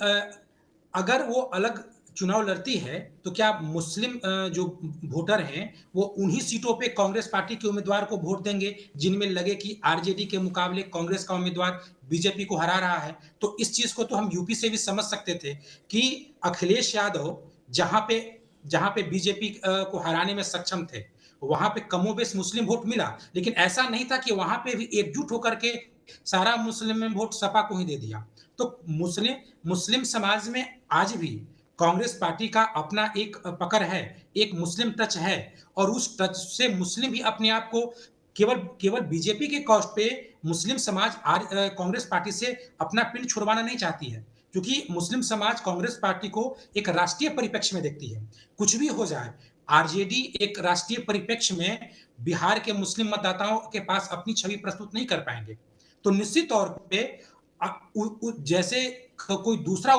अगर वो अलग चुनाव लड़ती है तो क्या मुस्लिम जो वोटर हैं वो उन्हीं सीटों पे कांग्रेस पार्टी के उम्मीदवार को वोट देंगे जिनमें लगे कि आरजेडी के मुकाबले कांग्रेस का उम्मीदवार बीजेपी को हरा रहा है? तो इस चीज को तो हम यूपी से भी समझ सकते थे कि अखिलेश यादव जहां पे बीजेपी को हराने में सक्षम थे, वहां पे कमोबेश मुस्लिम वोट मिला, लेकिन ऐसा नहीं था कि वहां पे भी एकजुट होकर के सारा मुस्लिम वोट सपा को ही दे दिया। तो मुस्लिम समाज में आज भी कांग्रेस पार्टी का अपना एक पकड़ है, एक मुस्लिम टच है, और उस टच से मुस्लिम भी अपने आप को केवल बीजेपी के कॉस्ट पे मुस्लिम समाज कांग्रेस पार्टी से अपना पिन छुड़वाना नहीं चाहती है, क्योंकि मुस्लिम समाज कांग्रेस पार्टी को एक राष्ट्रीय परिप्रेक्ष्य में देखती है। कुछ भी हो जाए, आरजेडी एक राष्ट्रीय परिप्रेक्ष्य में बिहार के मुस्लिम मतदाताओं के पास अपनी छवि प्रस्तुत नहीं कर पाएंगे। तो निश्चित तौर पे जैसे कोई दूसरे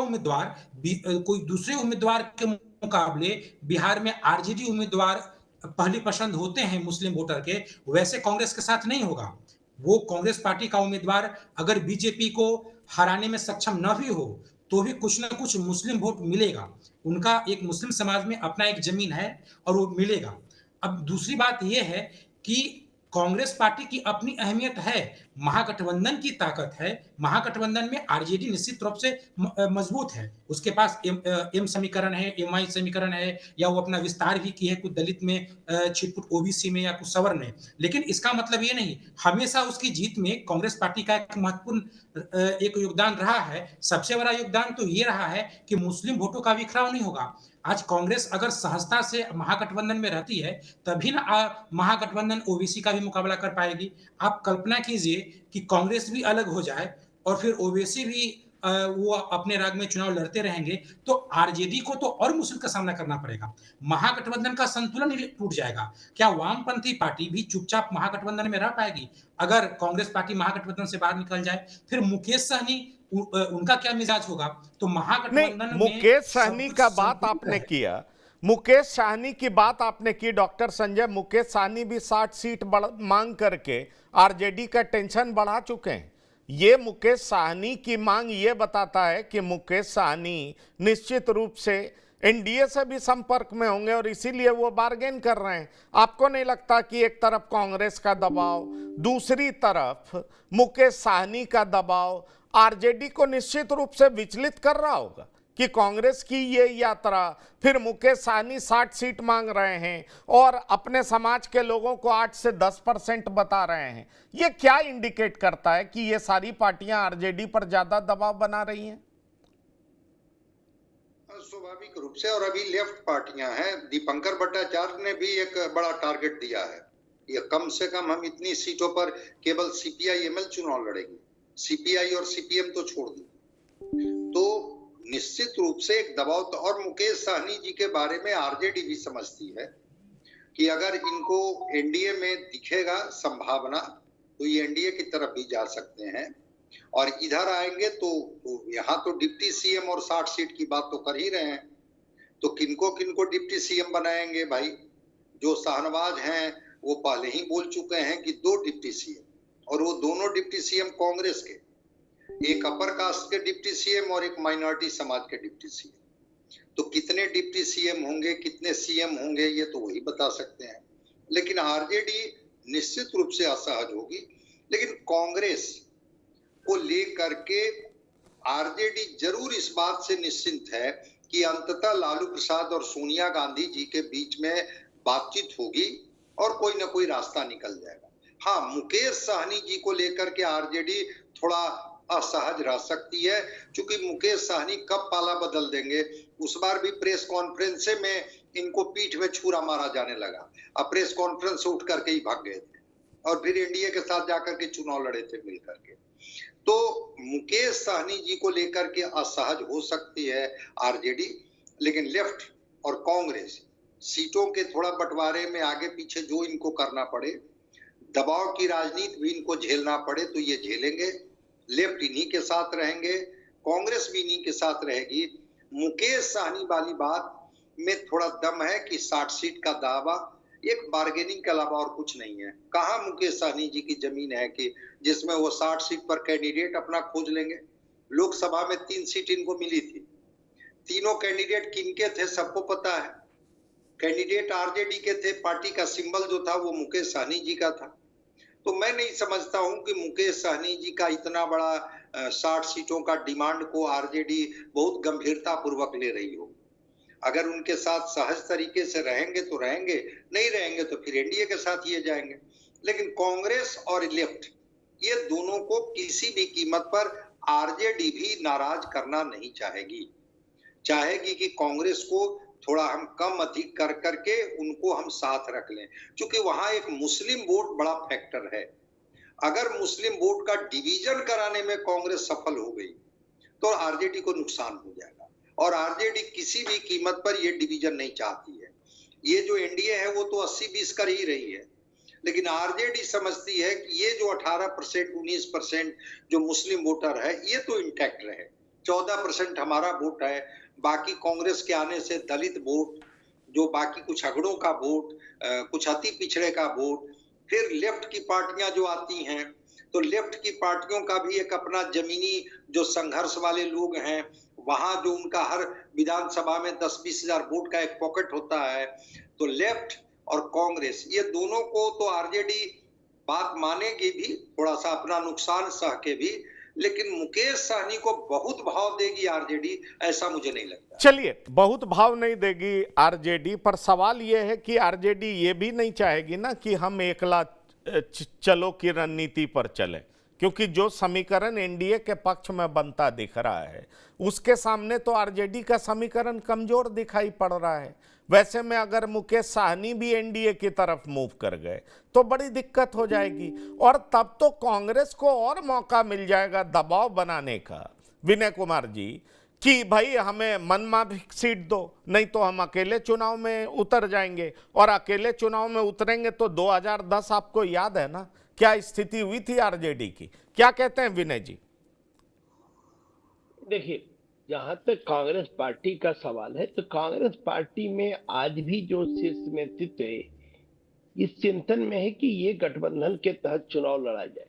उम्मीदवार के मुकाबले बिहार में आरजेडी उम्मीदवार पहली पसंद होते हैं मुस्लिम वोटर के, वैसे कांग्रेस के साथ नहीं होगा। वो कांग्रेस पार्टी का उम्मीदवार अगर बीजेपी को हराने में सक्षम न भी हो तो भी कुछ ना कुछ मुस्लिम वोट मिलेगा। उनका एक मुस्लिम समाज में अपना एक जमीन है और वो मिलेगा। अब दूसरी बात यह है कि कांग्रेस पार्टी की अपनी अहमियत है, महागठबंधन की ताकत है। महागठबंधन में आरजेडी निश्चित रूप से मजबूत है, उसके पास एम समीकरण है, एमआई समीकरण है, या वो अपना विस्तार भी किया है कुछ दलित में, छिटपुट ओबीसी में या कुछ सवर्ण में। लेकिन इसका मतलब ये नहीं, हमेशा उसकी जीत में कांग्रेस पार्टी का एक महत्वपूर्ण एक योगदान रहा है। सबसे बड़ा योगदान तो ये रहा है कि मुस्लिम वोटों का बिखराव नहीं होगा। आज कांग्रेस अगर सहजता से महागठबंधन में रहती है तभी ना महागठबंधन ओबीसी का भी मुकाबला कर पाएगी। आप कल्पना कीजिए कि कांग्रेस भी अलग हो जाए और फिर ओबीसी भी वो अपने राग में चुनाव लड़ते रहेंगे, तो आरजेडी को तो और मुश्किल का सामना करना पड़ेगा। महागठबंधन का संतुलन ही टूट जाएगा। क्या वामपंथी पार्टी भी चुपचाप महागठबंधन में रह पाएगी अगर कांग्रेस पार्टी महागठबंधन से बाहर निकल जाए? फिर मुकेश सहनी उनका क्या मिजाज होगा? तो नहीं, महागठबंधन में मुकेश सहनी सब का कुछ बात संतुलित आपने है। किया, मुकेश सहनी की बात आपने की डॉक्टर संजय। मुकेश सहनी भी 60 सीट मांग करके आरजेडी का टेंशन बढ़ा चुके हैं। ये मुकेश सहनी की मांग ये बताता है कि मुकेश सहनी निश्चित रूप से एनडीए से भी संपर्क में होंगे और इसीलिए वो बार्गेन कर रहे हैं। आपको नहीं लगता कि एक तरफ कांग्रेस का दबाव, दूसरी तरफ मुकेश सहनी का दबाव आरजेडी को निश्चित रूप से विचलित कर रहा होगा कि कांग्रेस की ये यात्रा, फिर मुकेश सहनी 60 सीट मांग रहे हैं और अपने समाज के लोगों को 8 से 10% बता रहे हैं। ये क्या इंडिकेट करता है कि ये सारी पार्टियां आरजेडी पर ज्यादा दबाव बना रही हैं? स्वाभाविक रूप से, और अभी लेफ्ट पार्टियां हैं। दीपंकर भट्टाचार्य ने भी एक बड़ा टारगेट दिया है, ये कम से कम हम इतनी सीटों पर केवल सीपीआई एमएल चुनाव लड़ेंगे, सीपीआई और सीपीएम तो छोड़ दी। तो निश्चित रूप से एक दबाव तो, और मुकेश सहनी जी के बारे में आरजेडी भी समझती है कि अगर इनको एनडीए में दिखेगा संभावना तो ये एनडीए की तरफ भी जा सकते हैं, और इधर आएंगे तो यहाँ तो डिप्टी सीएम और 60 सीट की बात तो कर ही रहे हैं। तो किनको किनको डिप्टी सीएम बनाएंगे भाई? जो शाहनवाज हैं वो पहले ही बोल चुके हैं कि 2 डिप्टी सीएम, और वो दोनों डिप्टी सीएम कांग्रेस के, एक अपर कास्ट के डिप्टी सीएम और एक माइनॉरिटी समाज के डिप्टी सीएम। तो कितने डिप्टी सीएम होंगे, कितने सीएम होंगे, ये तो वही बता सकते हैं। लेकिन आरजेडी निश्चित रूप से असहज होगी। लेकिन कांग्रेस को लेकर के आरजेडी जरूर इस बात से निश्चिंत है कि अंततः लालू प्रसाद और सोनिया गांधी जी के बीच में बातचीत होगी और कोई ना कोई रास्ता निकल जाएगा। हाँ, मुकेश सहनी जी को लेकर के आरजेडी थोड़ा असहज रह सकती है, क्योंकि मुकेश सहनी कब पाला बदल देंगे। उस बार भी प्रेस कॉन्फ्रेंस में इनको पीठ में छुरा मारा जाने लगा, अब प्रेस कॉन्फ्रेंस से उठ करके ही भाग गए थे और फिर एनडीए के साथ जाकर के चुनाव लड़े थे मिल करके। तो मुकेश सहनी जी को लेकर के असहज हो सकती है आरजेडी, लेकिन लेफ्ट और कांग्रेस सीटों के थोड़ा बंटवारे में आगे पीछे जो इनको करना पड़े, दबाव की राजनीति भी इनको झेलना पड़े तो ये झेलेंगे। लेफ्ट इन्हीं के साथ रहेंगे, कांग्रेस भी इन्हीं के साथ रहेगी। मुकेश सहनी वाली बात में थोड़ा दम है कि 60 सीट का दावा एक बार्गेनिंग के अलावा और कुछ नहीं है। कहाँ मुकेश सहनी जी की जमीन है कि जिसमें वो 60 सीट पर कैंडिडेट अपना खोज लेंगे। लोकसभा में 3 सीट इनको मिली थी, तीनों कैंडिडेट किनके थे सबको पता है। कैंडिडेट आरजेडी के थे, पार्टी का सिंबल जो था वो मुकेश सहनी जी का था। तो मैं नहीं समझता हूं कि मुकेश सहनी जी का इतना बड़ा 60 सीटों का डिमांड को आरजेडी बहुत गंभीरता पूर्वक ले रही हो। अगर उनके साथ सहज तरीके से रहेंगे तो रहेंगे, नहीं रहेंगे तो फिर एनडीए के साथ ये जाएंगे। लेकिन कांग्रेस और लेफ्ट ये दोनों को किसी भी कीमत पर आरजेडी भी नाराज करना नहीं चाहेगी कि कांग्रेस को थोड़ा हम कम अधिक कर करके उनको हम साथ रख लें, क्योंकि वहां एक मुस्लिम वोट बड़ा फैक्टर है। अगर मुस्लिम वोट का डिवीजन कराने में कांग्रेस सफल हो गई तो आरजेडी को नुकसान हो जाएगा, और आरजेडी किसी भी कीमत पर ये डिवीजन नहीं चाहती है। ये जो एनडीए है वो तो 80-20 कर ही रही है, लेकिन आरजेडी समझती है कि ये जो 18% 19% जो मुस्लिम वोटर है ये तो इंटैक्ट रहे। 14% हमारा वोट है, बाकी कांग्रेस के आने से दलित वोट, जो बाकी कुछ अगड़ों का वोट, कुछ अति पिछड़े का वोट, फिर लेफ्ट की पार्टियां जो आती हैं तो लेफ्ट की पार्टियों का भी एक अपना जमीनी जो संघर्ष वाले लोग हैं, वहां जो उनका हर विधानसभा में 10-20 हजार वोट का एक पॉकेट होता है। तो लेफ्ट और कांग्रेस ये दोनों को तो आरजेडी बात मानेगी भी, थोड़ा सा अपना नुकसान सह के भी, लेकिन मुकेश सहनी को बहुत भाव देगी आरजेडी, ऐसा मुझे नहीं लगता। चलिए, बहुत भाव नहीं देगी आरजेडी, पर सवाल यह है कि आरजेडी ये भी नहीं चाहेगी ना कि हम एकला चलो की रणनीति पर चले, क्योंकि जो समीकरण एनडीए के पक्ष में बनता दिख रहा है उसके सामने तो आरजेडी का समीकरण कमजोर दिखाई पड़ रहा है। वैसे में अगर मुकेश सहनी भी एनडीए की तरफ मूव कर गए तो बड़ी दिक्कत हो जाएगी, और तब तो कांग्रेस को और मौका मिल जाएगा दबाव बनाने का विनय कुमार जी कि भाई हमें मनमाफिक सीट दो, नहीं तो हम अकेले चुनाव में उतर जाएंगे, और अकेले चुनाव में उतरेंगे तो 2010 आपको याद है ना क्या स्थिति हुई थी आरजेडी की। क्या कहते हैं विनय जी? देखिए, जहां तक कांग्रेस पार्टी का सवाल है तो कांग्रेस पार्टी में आज भी जो शीर्ष नेतृत्व है इस चिंतन में है कि ये गठबंधन के तहत चुनाव लड़ा जाए,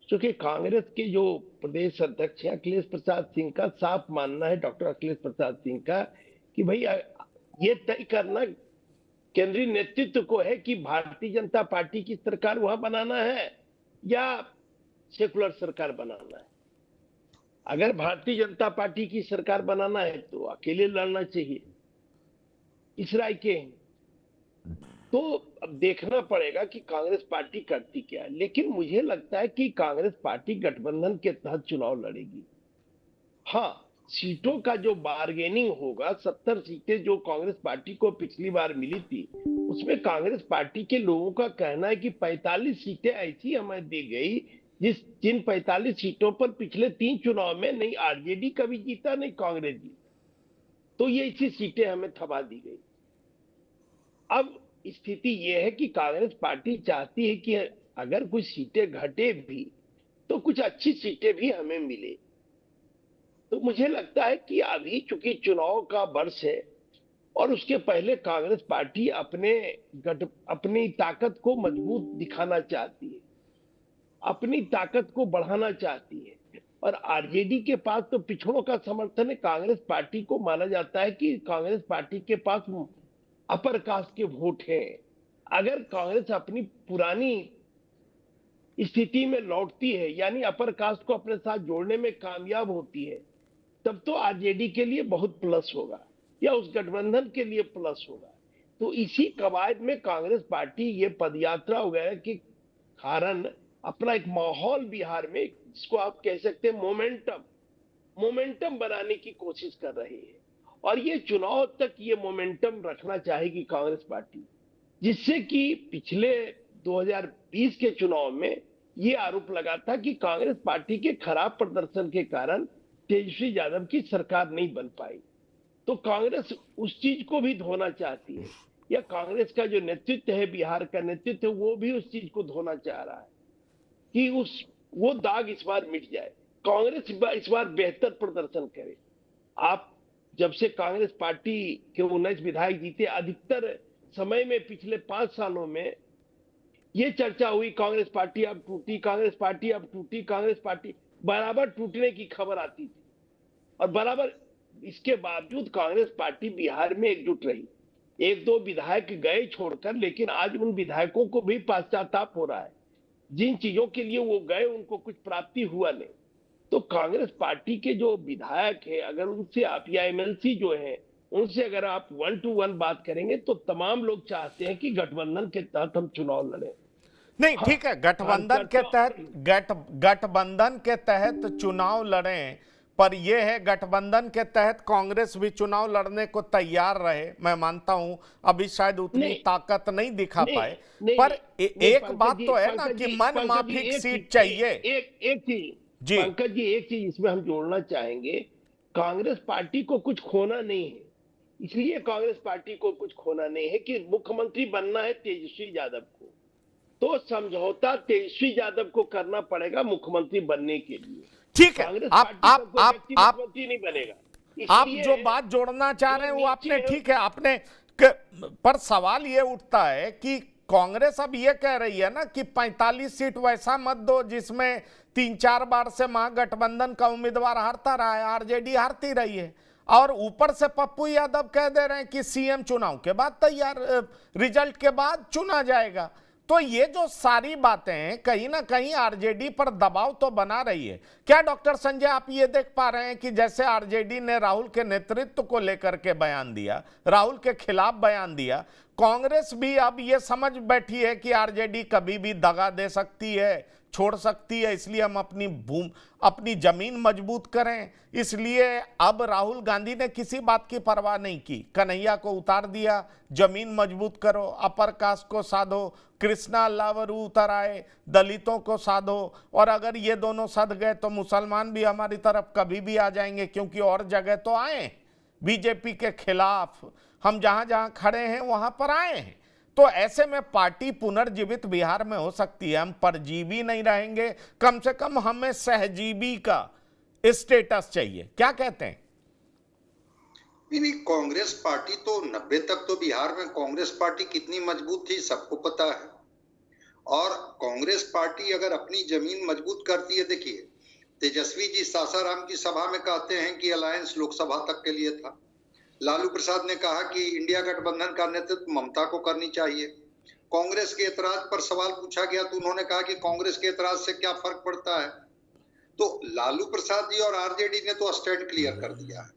क्योंकि कांग्रेस के जो प्रदेश अध्यक्ष हैं अखिलेश प्रसाद सिंह का साफ मानना है, डॉक्टर अखिलेश प्रसाद सिंह का, कि भाई ये तय करना केंद्रीय नेतृत्व को है कि भारतीय जनता पार्टी की सरकार वहां बनाना है या सेकुलर सरकार बनाना है। अगर भारतीय जनता पार्टी की सरकार बनाना है तो अकेले लड़ना चाहिए, इस राय के हैं। तो अब देखना पड़ेगा कि कांग्रेस पार्टी करती क्या है, लेकिन मुझे लगता है कि कांग्रेस पार्टी गठबंधन के तहत चुनाव लड़ेगी। हाँ, सीटों का जो बार्गेनिंग होगा, 70 सीटें जो कांग्रेस पार्टी को पिछली बार मिली थी, उसमें कांग्रेस पार्टी के लोगों का कहना है कि 45 सीटें ऐसी हमें दी गई जिन 45 सीटों पर पिछले 3 चुनाव में नहीं आरजेडी कभी जीता नहीं कांग्रेस जी, तो ये ऐसी सीटें हमें थमा दी गई। अब स्थिति यह है कि कांग्रेस पार्टी चाहती है कि अगर कुछ सीटें घटे भी तो कुछ अच्छी सीटें भी हमें मिले। तो मुझे लगता है कि अभी चूंकि चुनाव का वर्ष है और उसके पहले कांग्रेस पार्टी अपनी ताकत को मजबूत दिखाना चाहती है, अपनी ताकत को बढ़ाना चाहती है, और आरजेडी के पास तो पिछड़ों का समर्थन है। कांग्रेस पार्टी को माना जाता है कि कांग्रेस पार्टी के पास अपर कास्ट के वोट हैं। अगर कांग्रेस अपनी पुरानी स्थिति में लौटती है, यानी अपर कास्ट को अपने साथ जोड़ने में कामयाब होती है, तब तो आरजेडी के लिए बहुत प्लस होगा या उस गठबंधन के लिए प्लस होगा। तो इसी कवायद में कांग्रेस पार्टी ये पदयात्रा वगैरह के कारण अपना एक माहौल बिहार में, जिसको आप कह सकते हैं मोमेंटम बनाने की कोशिश कर रही है, और ये चुनाव तक ये मोमेंटम रखना चाहेगी कांग्रेस पार्टी, जिससे कि पिछले 2020 के चुनाव में ये आरोप लगा था कि कांग्रेस पार्टी के खराब प्रदर्शन के कारण तेजस्वी यादव की सरकार नहीं बन पाई। तो कांग्रेस उस चीज को भी धोना चाहती है, या कांग्रेस का जो नेतृत्व है, बिहार का नेतृत्व, वो भी उस चीज को धोना चाह रहा है कि वो दाग इस बार मिट जाए, कांग्रेस इस बार बेहतर प्रदर्शन करे। आप जब से कांग्रेस पार्टी के 19 विधायक जीते, अधिकतर समय में पिछले 5 सालों में ये चर्चा हुई कांग्रेस पार्टी अब टूटी, कांग्रेस पार्टी अब टूटी, कांग्रेस पार्टी बराबर टूटने की खबर आती थी, और बराबर इसके बावजूद कांग्रेस पार्टी बिहार में एकजुट रही। 1-2 विधायक गए छोड़कर, लेकिन आज उन विधायकों को भी पश्चाताप हो रहा है, जिन चीजों के लिए वो गए उनको कुछ प्राप्ति हुआ नहीं। तो कांग्रेस पार्टी के जो विधायक है, अगर उनसे आप, या एमएलसी जो है, उनसे अगर आप 1 to 1 बात करेंगे तो तमाम लोग चाहते हैं कि गठबंधन के तहत हम चुनाव लड़ें। नहीं, ठीक है, गठबंधन के तहत चुनाव लड़ें, पर यह है गठबंधन के तहत कांग्रेस भी चुनाव लड़ने को तैयार रहे। मैं मानता हूं अभी शायद उतनी ताकत नहीं दिखा पाए, पर एक बात तो है ना कि मन माफिक सीट चाहिए। एक चीज पंकज जी, एक चीज इसमें हम जोड़ना चाहेंगे, कांग्रेस पार्टी को कुछ खोना नहीं है, इसलिए कांग्रेस पार्टी को कुछ खोना नहीं है कि मुख्यमंत्री बनना है तेजस्वी यादव को, तो समझौता तेजस्वी यादव को करना पड़ेगा मुख्यमंत्री बनने के लिए। ठीक है, आप मुख्यमंत्री नहीं बनेगा। आप जो बात जोड़ना चाह रहे हैं वो आपने, ठीक है, आपने पर सवाल ये उठता है कि कांग्रेस अब ये कह रही है ना कि 45 सीट वैसा मत दो जिसमें 3-4 बार से महागठबंधन का उम्मीदवार हारता रहा है, आरजेडी हारती रही है, और ऊपर से पप्पू यादव कह दे रहे हैं कि सीएम चुनाव के बाद तैयार, रिजल्ट के बाद चुना जाएगा। तो ये जो सारी बातें हैं कहीं ना कहीं आरजेडी पर दबाव तो बना रही है। क्या डॉक्टर संजय आप ये देख पा रहे हैं कि जैसे आरजेडी ने राहुल के नेतृत्व को लेकर के बयान दिया, राहुल के खिलाफ बयान दिया, कांग्रेस भी अब ये समझ बैठी है कि आरजेडी कभी भी दगा दे सकती है, छोड़ सकती है, इसलिए हम अपनी जमीन मजबूत करें। इसलिए अब राहुल गांधी ने किसी बात की परवाह नहीं की, कन्हैया को उतार दिया, जमीन मजबूत करो, अपर कास्ट को साधो, कृष्णा अल्लावरू उतर आए, दलितों को साधो, और अगर ये दोनों सध गए तो मुसलमान भी हमारी तरफ कभी भी आ जाएंगे, क्योंकि और जगह तो आए बीजेपी के खिलाफ, हम जहां जहां खड़े हैं वहां पर आए हैं। तो ऐसे में पार्टी पुनर्जीवित बिहार में हो सकती है। हम परजीवी नहीं रहेंगे, कम से कम हमें सहजीवी का स्टेटस चाहिए। क्या कहते हैं? नहीं, कांग्रेस पार्टी तो 90 तक तो बिहार में कांग्रेस पार्टी कितनी मजबूत थी सबको पता है। और कांग्रेस पार्टी अगर अपनी जमीन मजबूत करती है, देखिए तेजस्वी जी सासाराम की सभा में कहते हैं कि अलायंस लोकसभा तक के लिए था। लालू प्रसाद ने कहा कि इंडिया गठबंधन का नेतृत्व ममता को करनी चाहिए। कांग्रेस के ऐतराज पर सवाल पूछा गया तो उन्होंने कहा कि कांग्रेस के ऐतराज से क्या फर्क पड़ता है। तो लालू प्रसाद जी और आरजेडी ने तो स्टैंड क्लियर कर दिया है,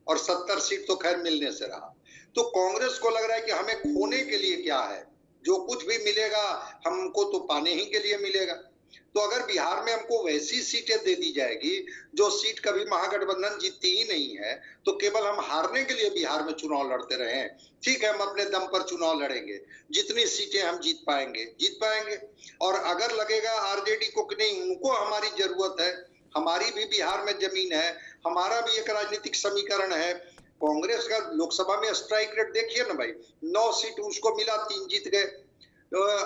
और 70 सीट तो खैर मिलने से रहा। तो कांग्रेस को लग रहा है कि हमें खोने के लिए क्या है, जो कुछ भी मिलेगा हमको तो पाने ही के लिए मिलेगा। तो अगर बिहार में हमको वैसी सीटें दे दी जाएगी जो सीट कभी महागठबंधन जीतती ही नहीं है, तो केवल हम हारने के लिए बिहार में चुनाव लड़ते रहे। ठीक है, हम अपने दम पर चुनाव लड़ेंगे, जितनी सीटें हम जीत पाएंगे। और अगर लगेगा आरजेडी को कि नहीं उनको हमारी जरूरत है, हमारी भी बिहार में जमीन है, हमारा भी एक राजनीतिक समीकरण है। कांग्रेस का लोकसभा में स्ट्राइक रेट देखिए ना भाई, 9 सीट उसको मिला, 3 जीत गए।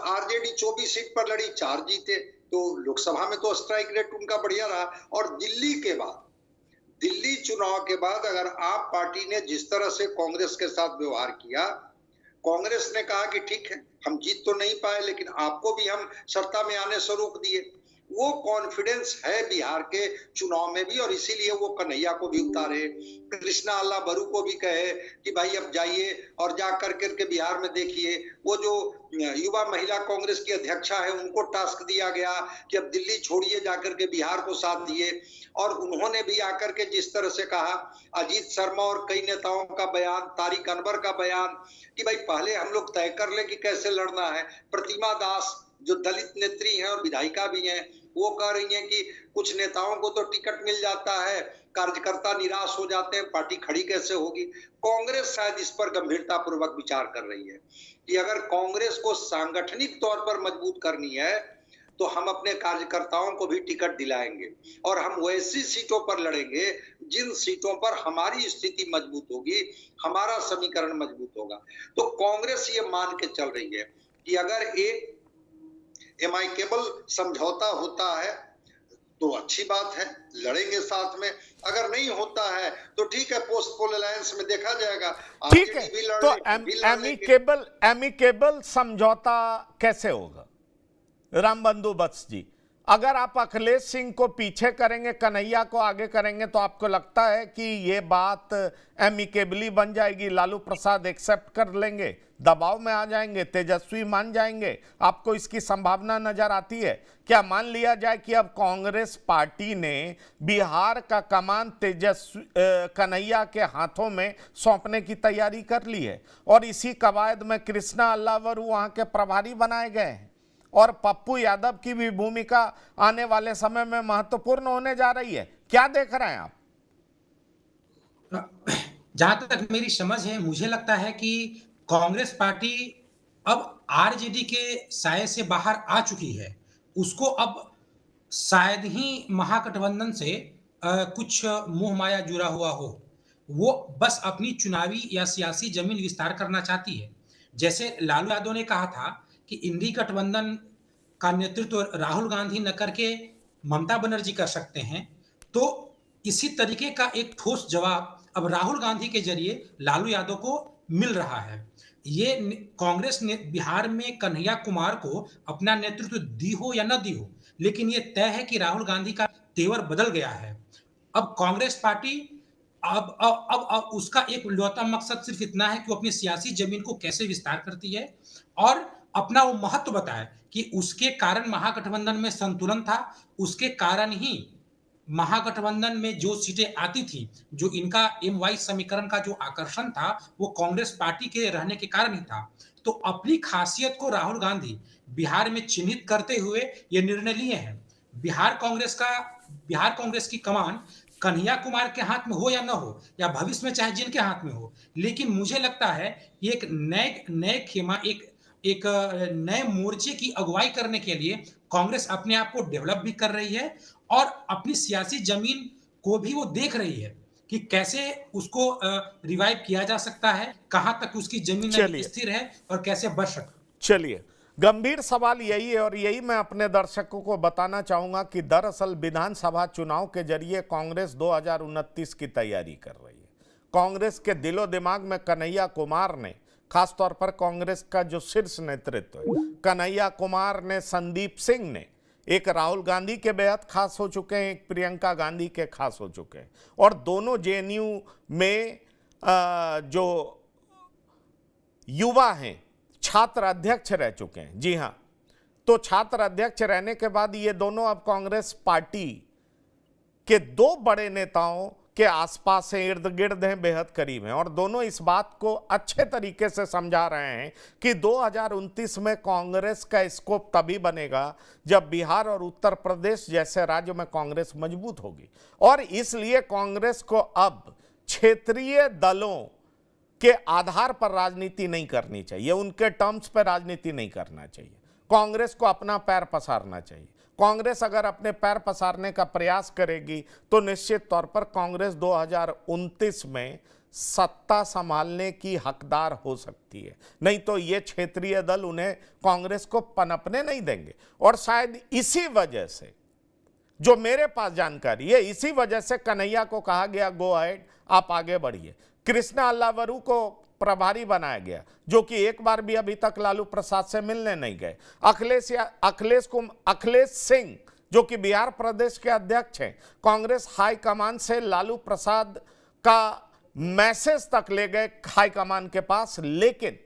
आरजेडी 24 सीट पर लड़ी, 4 जीते। तो लोकसभा में तो स्ट्राइक रेट उनका बढ़िया रहा। और दिल्ली चुनाव के बाद अगर आप पार्टी ने जिस तरह से कांग्रेस के साथ व्यवहार किया, कांग्रेस ने कहा कि ठीक है हम जीत तो नहीं पाए लेकिन आपको भी हम सत्ता में आने से रोक दिए। वो कॉन्फिडेंस है बिहार के चुनाव में भी, और इसीलिए वो कन्हैया को भी उतारे, कृष्णा अल्लावरू को भी कहे कि भाई अब जाइए और जा करके बिहार में देखिए। वो जो युवा महिला कांग्रेस की अध्यक्षा है उनको टास्क दिया गया कि अब दिल्ली छोड़िए, जाकर के बिहार को साथ दिए। और उन्होंने भी आकर के जिस तरह से कहा, अजीत शर्मा और कई नेताओं का बयान, तारिक अनवर का बयान कि भाई पहले हम लोग तय कर ले कि कैसे लड़ना है। प्रतिमा दास जो दलित नेत्री हैं और विधायिका भी हैं, वो कह रही हैं कि कुछ नेताओं को तो टिकट मिल जाता है, कार्यकर्ता निराश हो जाते हैं, पार्टी खड़ी कैसे होगी। कांग्रेस शायद इस पर गंभीरता पूर्वक विचार कर रही है कि अगर कांग्रेस को सांगठनिक तौर पर मजबूत करनी है तो हम अपने कार्यकर्ताओं को भी टिकट दिलाएंगे, और हम वैसी सीटों पर लड़ेंगे जिन सीटों पर हमारी स्थिति मजबूत होगी, हमारा समीकरण मजबूत होगा। तो कांग्रेस ये मान के चल रही है कि अगर एक एमाइकेबल समझौता होता है तो अच्छी बात है, लड़ेंगे साथ में। अगर नहीं होता है तो ठीक है, पोस्टपोल अलायंस में देखा जाएगा। ठीक है, तो एमिकेबल समझौता कैसे होगा रामबंधु वत्स जी? अगर आप अखिलेश सिंह को पीछे करेंगे, कन्हैया को आगे करेंगे, तो आपको लगता है कि ये बात एमिकेबली बन जाएगी? लालू प्रसाद एक्सेप्ट कर लेंगे, दबाव में आ जाएंगे, तेजस्वी मान जाएंगे? आपको इसकी संभावना नजर आती है? क्या मान लिया जाए कि अब कांग्रेस पार्टी ने बिहार का कमान तेजस्वी कन्हैया के हाथों में सौंपने की तैयारी कर ली है, और इसी कवायद में कृष्णा अल्लावरू वहां के प्रभारी बनाए गए हैं, और पप्पू यादव की भी भूमिका आने वाले समय में महत्वपूर्ण होने जा रही है? क्या देख रहे हैं आप? जहां तक मेरी समझ है, मुझे लगता है कि कांग्रेस पार्टी अब आरजेडी के साये से बाहर आ चुकी है। उसको अब शायद ही महागठबंधन से कुछ मोह माया जुड़ा हुआ हो। वो बस अपनी चुनावी या सियासी जमीन विस्तार करना चाहती है। जैसे लालू यादव ने कहा था कि इंडी गठबंधन का नेतृत्व राहुल गांधी न करके ममता बनर्जी कर सकते हैं, तो इसी तरीके का एक ठोस जवाब अब राहुल गांधी के जरिए लालू यादव को मिल रहा है। ये कांग्रेस ने बिहार में कन्हैया कुमार को अपना नेतृत्व दी हो या न दी हो, लेकिन ये तय है कि राहुल गांधी का तेवर बदल गया है। अब कांग्रेस पार्टी अब उसका एक लौता मकसद सिर्फ इतना है कि वो अपनी सियासी जमीन को कैसे विस्तार करती है और अपना वो महत्व बताए कि उसके कारण महागठबंधन में संतुलन था, उसके कारण ही महागठबंधन में जो सीटें आती थी, जो इनका एम वाई समीकरण का जो आकर्षण था, वो कांग्रेस पार्टी के रहने के कारण ही था। तो अपनी खासियत को राहुल गांधी बिहार में चिन्हित करते हुए ये निर्णय लिए हैं। बिहार कांग्रेस की कमान कन्हैया कुमार के हाथ में हो या ना हो, या भविष्य में चाहे जिनके हाथ में हो, लेकिन मुझे लगता है कि एक नए खेमा, एक नए मोर्चे की अगुवाई करने के लिए कांग्रेस अपने आप को डेवलप भी कर रही है और अपनी सियासी जमीन को भी वो देख रही है कि कैसे उसको रिवाइव किया जा सकता है, कहां तक उसकी जमीन चलिए। स्थिर है और कैसे बढ़ सकता है। चलिए, गंभीर सवाल यही है और यही मैं अपने दर्शकों को बताना चाहूंगा कि दरअसल विधानसभा चुनाव के जरिए कांग्रेस 2029 की तैयारी कर रही है। कांग्रेस के दिलो दिमाग में कन्हैया कुमार ने, खासतौर पर कांग्रेस का जो शीर्ष नेतृत्व है, कन्हैया कुमार ने, संदीप सिंह ने, एक राहुल गांधी के बेहद खास हो चुके हैं, एक प्रियंका गांधी के खास हो चुके हैं, और दोनों जेएनयू में जो युवा हैं, छात्र अध्यक्ष रह चुके हैं। जी हां, तो छात्र अध्यक्ष रहने के बाद ये दोनों अब कांग्रेस पार्टी के दो बड़े नेताओं के आसपास हैं, इर्द गिर्द हैं, बेहद करीब हैं, और दोनों इस बात को अच्छे तरीके से समझा रहे हैं कि 2029 में कांग्रेस का स्कोप तभी बनेगा जब बिहार और उत्तर प्रदेश जैसे राज्यों में कांग्रेस मजबूत होगी। और इसलिए कांग्रेस को अब क्षेत्रीय दलों के आधार पर राजनीति नहीं करनी चाहिए, उनके टर्म्स पर राजनीति नहीं करना चाहिए। कांग्रेस को अपना पैर पसारना चाहिए। कांग्रेस अगर अपने पैर पसारने का प्रयास करेगी तो निश्चित तौर पर कांग्रेस 2029 में सत्ता संभालने की हकदार हो सकती है, नहीं तो ये क्षेत्रीय दल उन्हें, कांग्रेस को पनपने नहीं देंगे। और शायद इसी वजह से, जो मेरे पास जानकारी है, इसी वजह से कन्हैया को कहा गया गो अहेड, आप आगे बढ़िए। कृष्णा अल्लावरू को प्रभारी बनाया गया, जो कि एक बार भी अभी तक लालू प्रसाद से मिलने नहीं गए। अखिलेश सिंह, जो कि बिहार प्रदेश के अध्यक्ष हैं, कांग्रेस हाईकमान से लालू प्रसाद का मैसेज तक ले गए हाईकमान के पास, लेकिन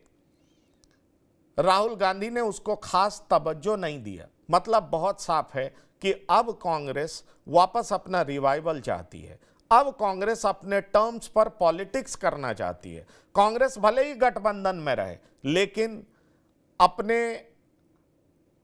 राहुल गांधी ने उसको खास तवज्जो नहीं दिया। मतलब बहुत साफ है कि अब कांग्रेस वापस अपना रिवाइवल चाहती है। अब कांग्रेस अपने टर्म्स पर पॉलिटिक्स करना चाहती है। कांग्रेस भले ही गठबंधन में रहे, लेकिन अपने,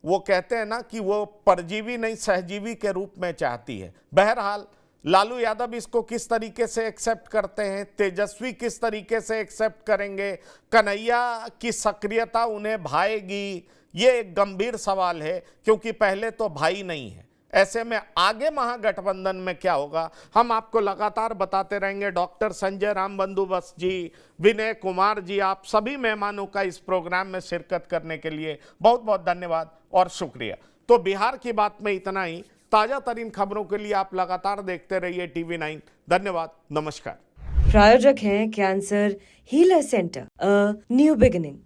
वो कहते हैं ना कि वो परजीवी नहीं सहजीवी के रूप में चाहती है। बहरहाल लालू यादव इसको किस तरीके से एक्सेप्ट करते हैं, तेजस्वी किस तरीके से एक्सेप्ट करेंगे, कन्हैया की सक्रियता उन्हें भाएगी, ये एक गंभीर सवाल है, क्योंकि पहले तो भाई नहीं है। ऐसे में आगे महागठबंधन में क्या होगा, हम आपको लगातार बताते रहेंगे। डॉक्टर संजय रामबंदोबस्त जी, विनय कुमार जी, आप सभी मेहमानों का इस प्रोग्राम में शिरकत करने के लिए बहुत बहुत धन्यवाद और शुक्रिया। तो बिहार की बात में इतना ही। ताजा तरीन खबरों के लिए आप लगातार देखते रहिए TV9। धन्यवाद, नमस्कार। प्रायोजक हैं cancer healer centre, a new beginning.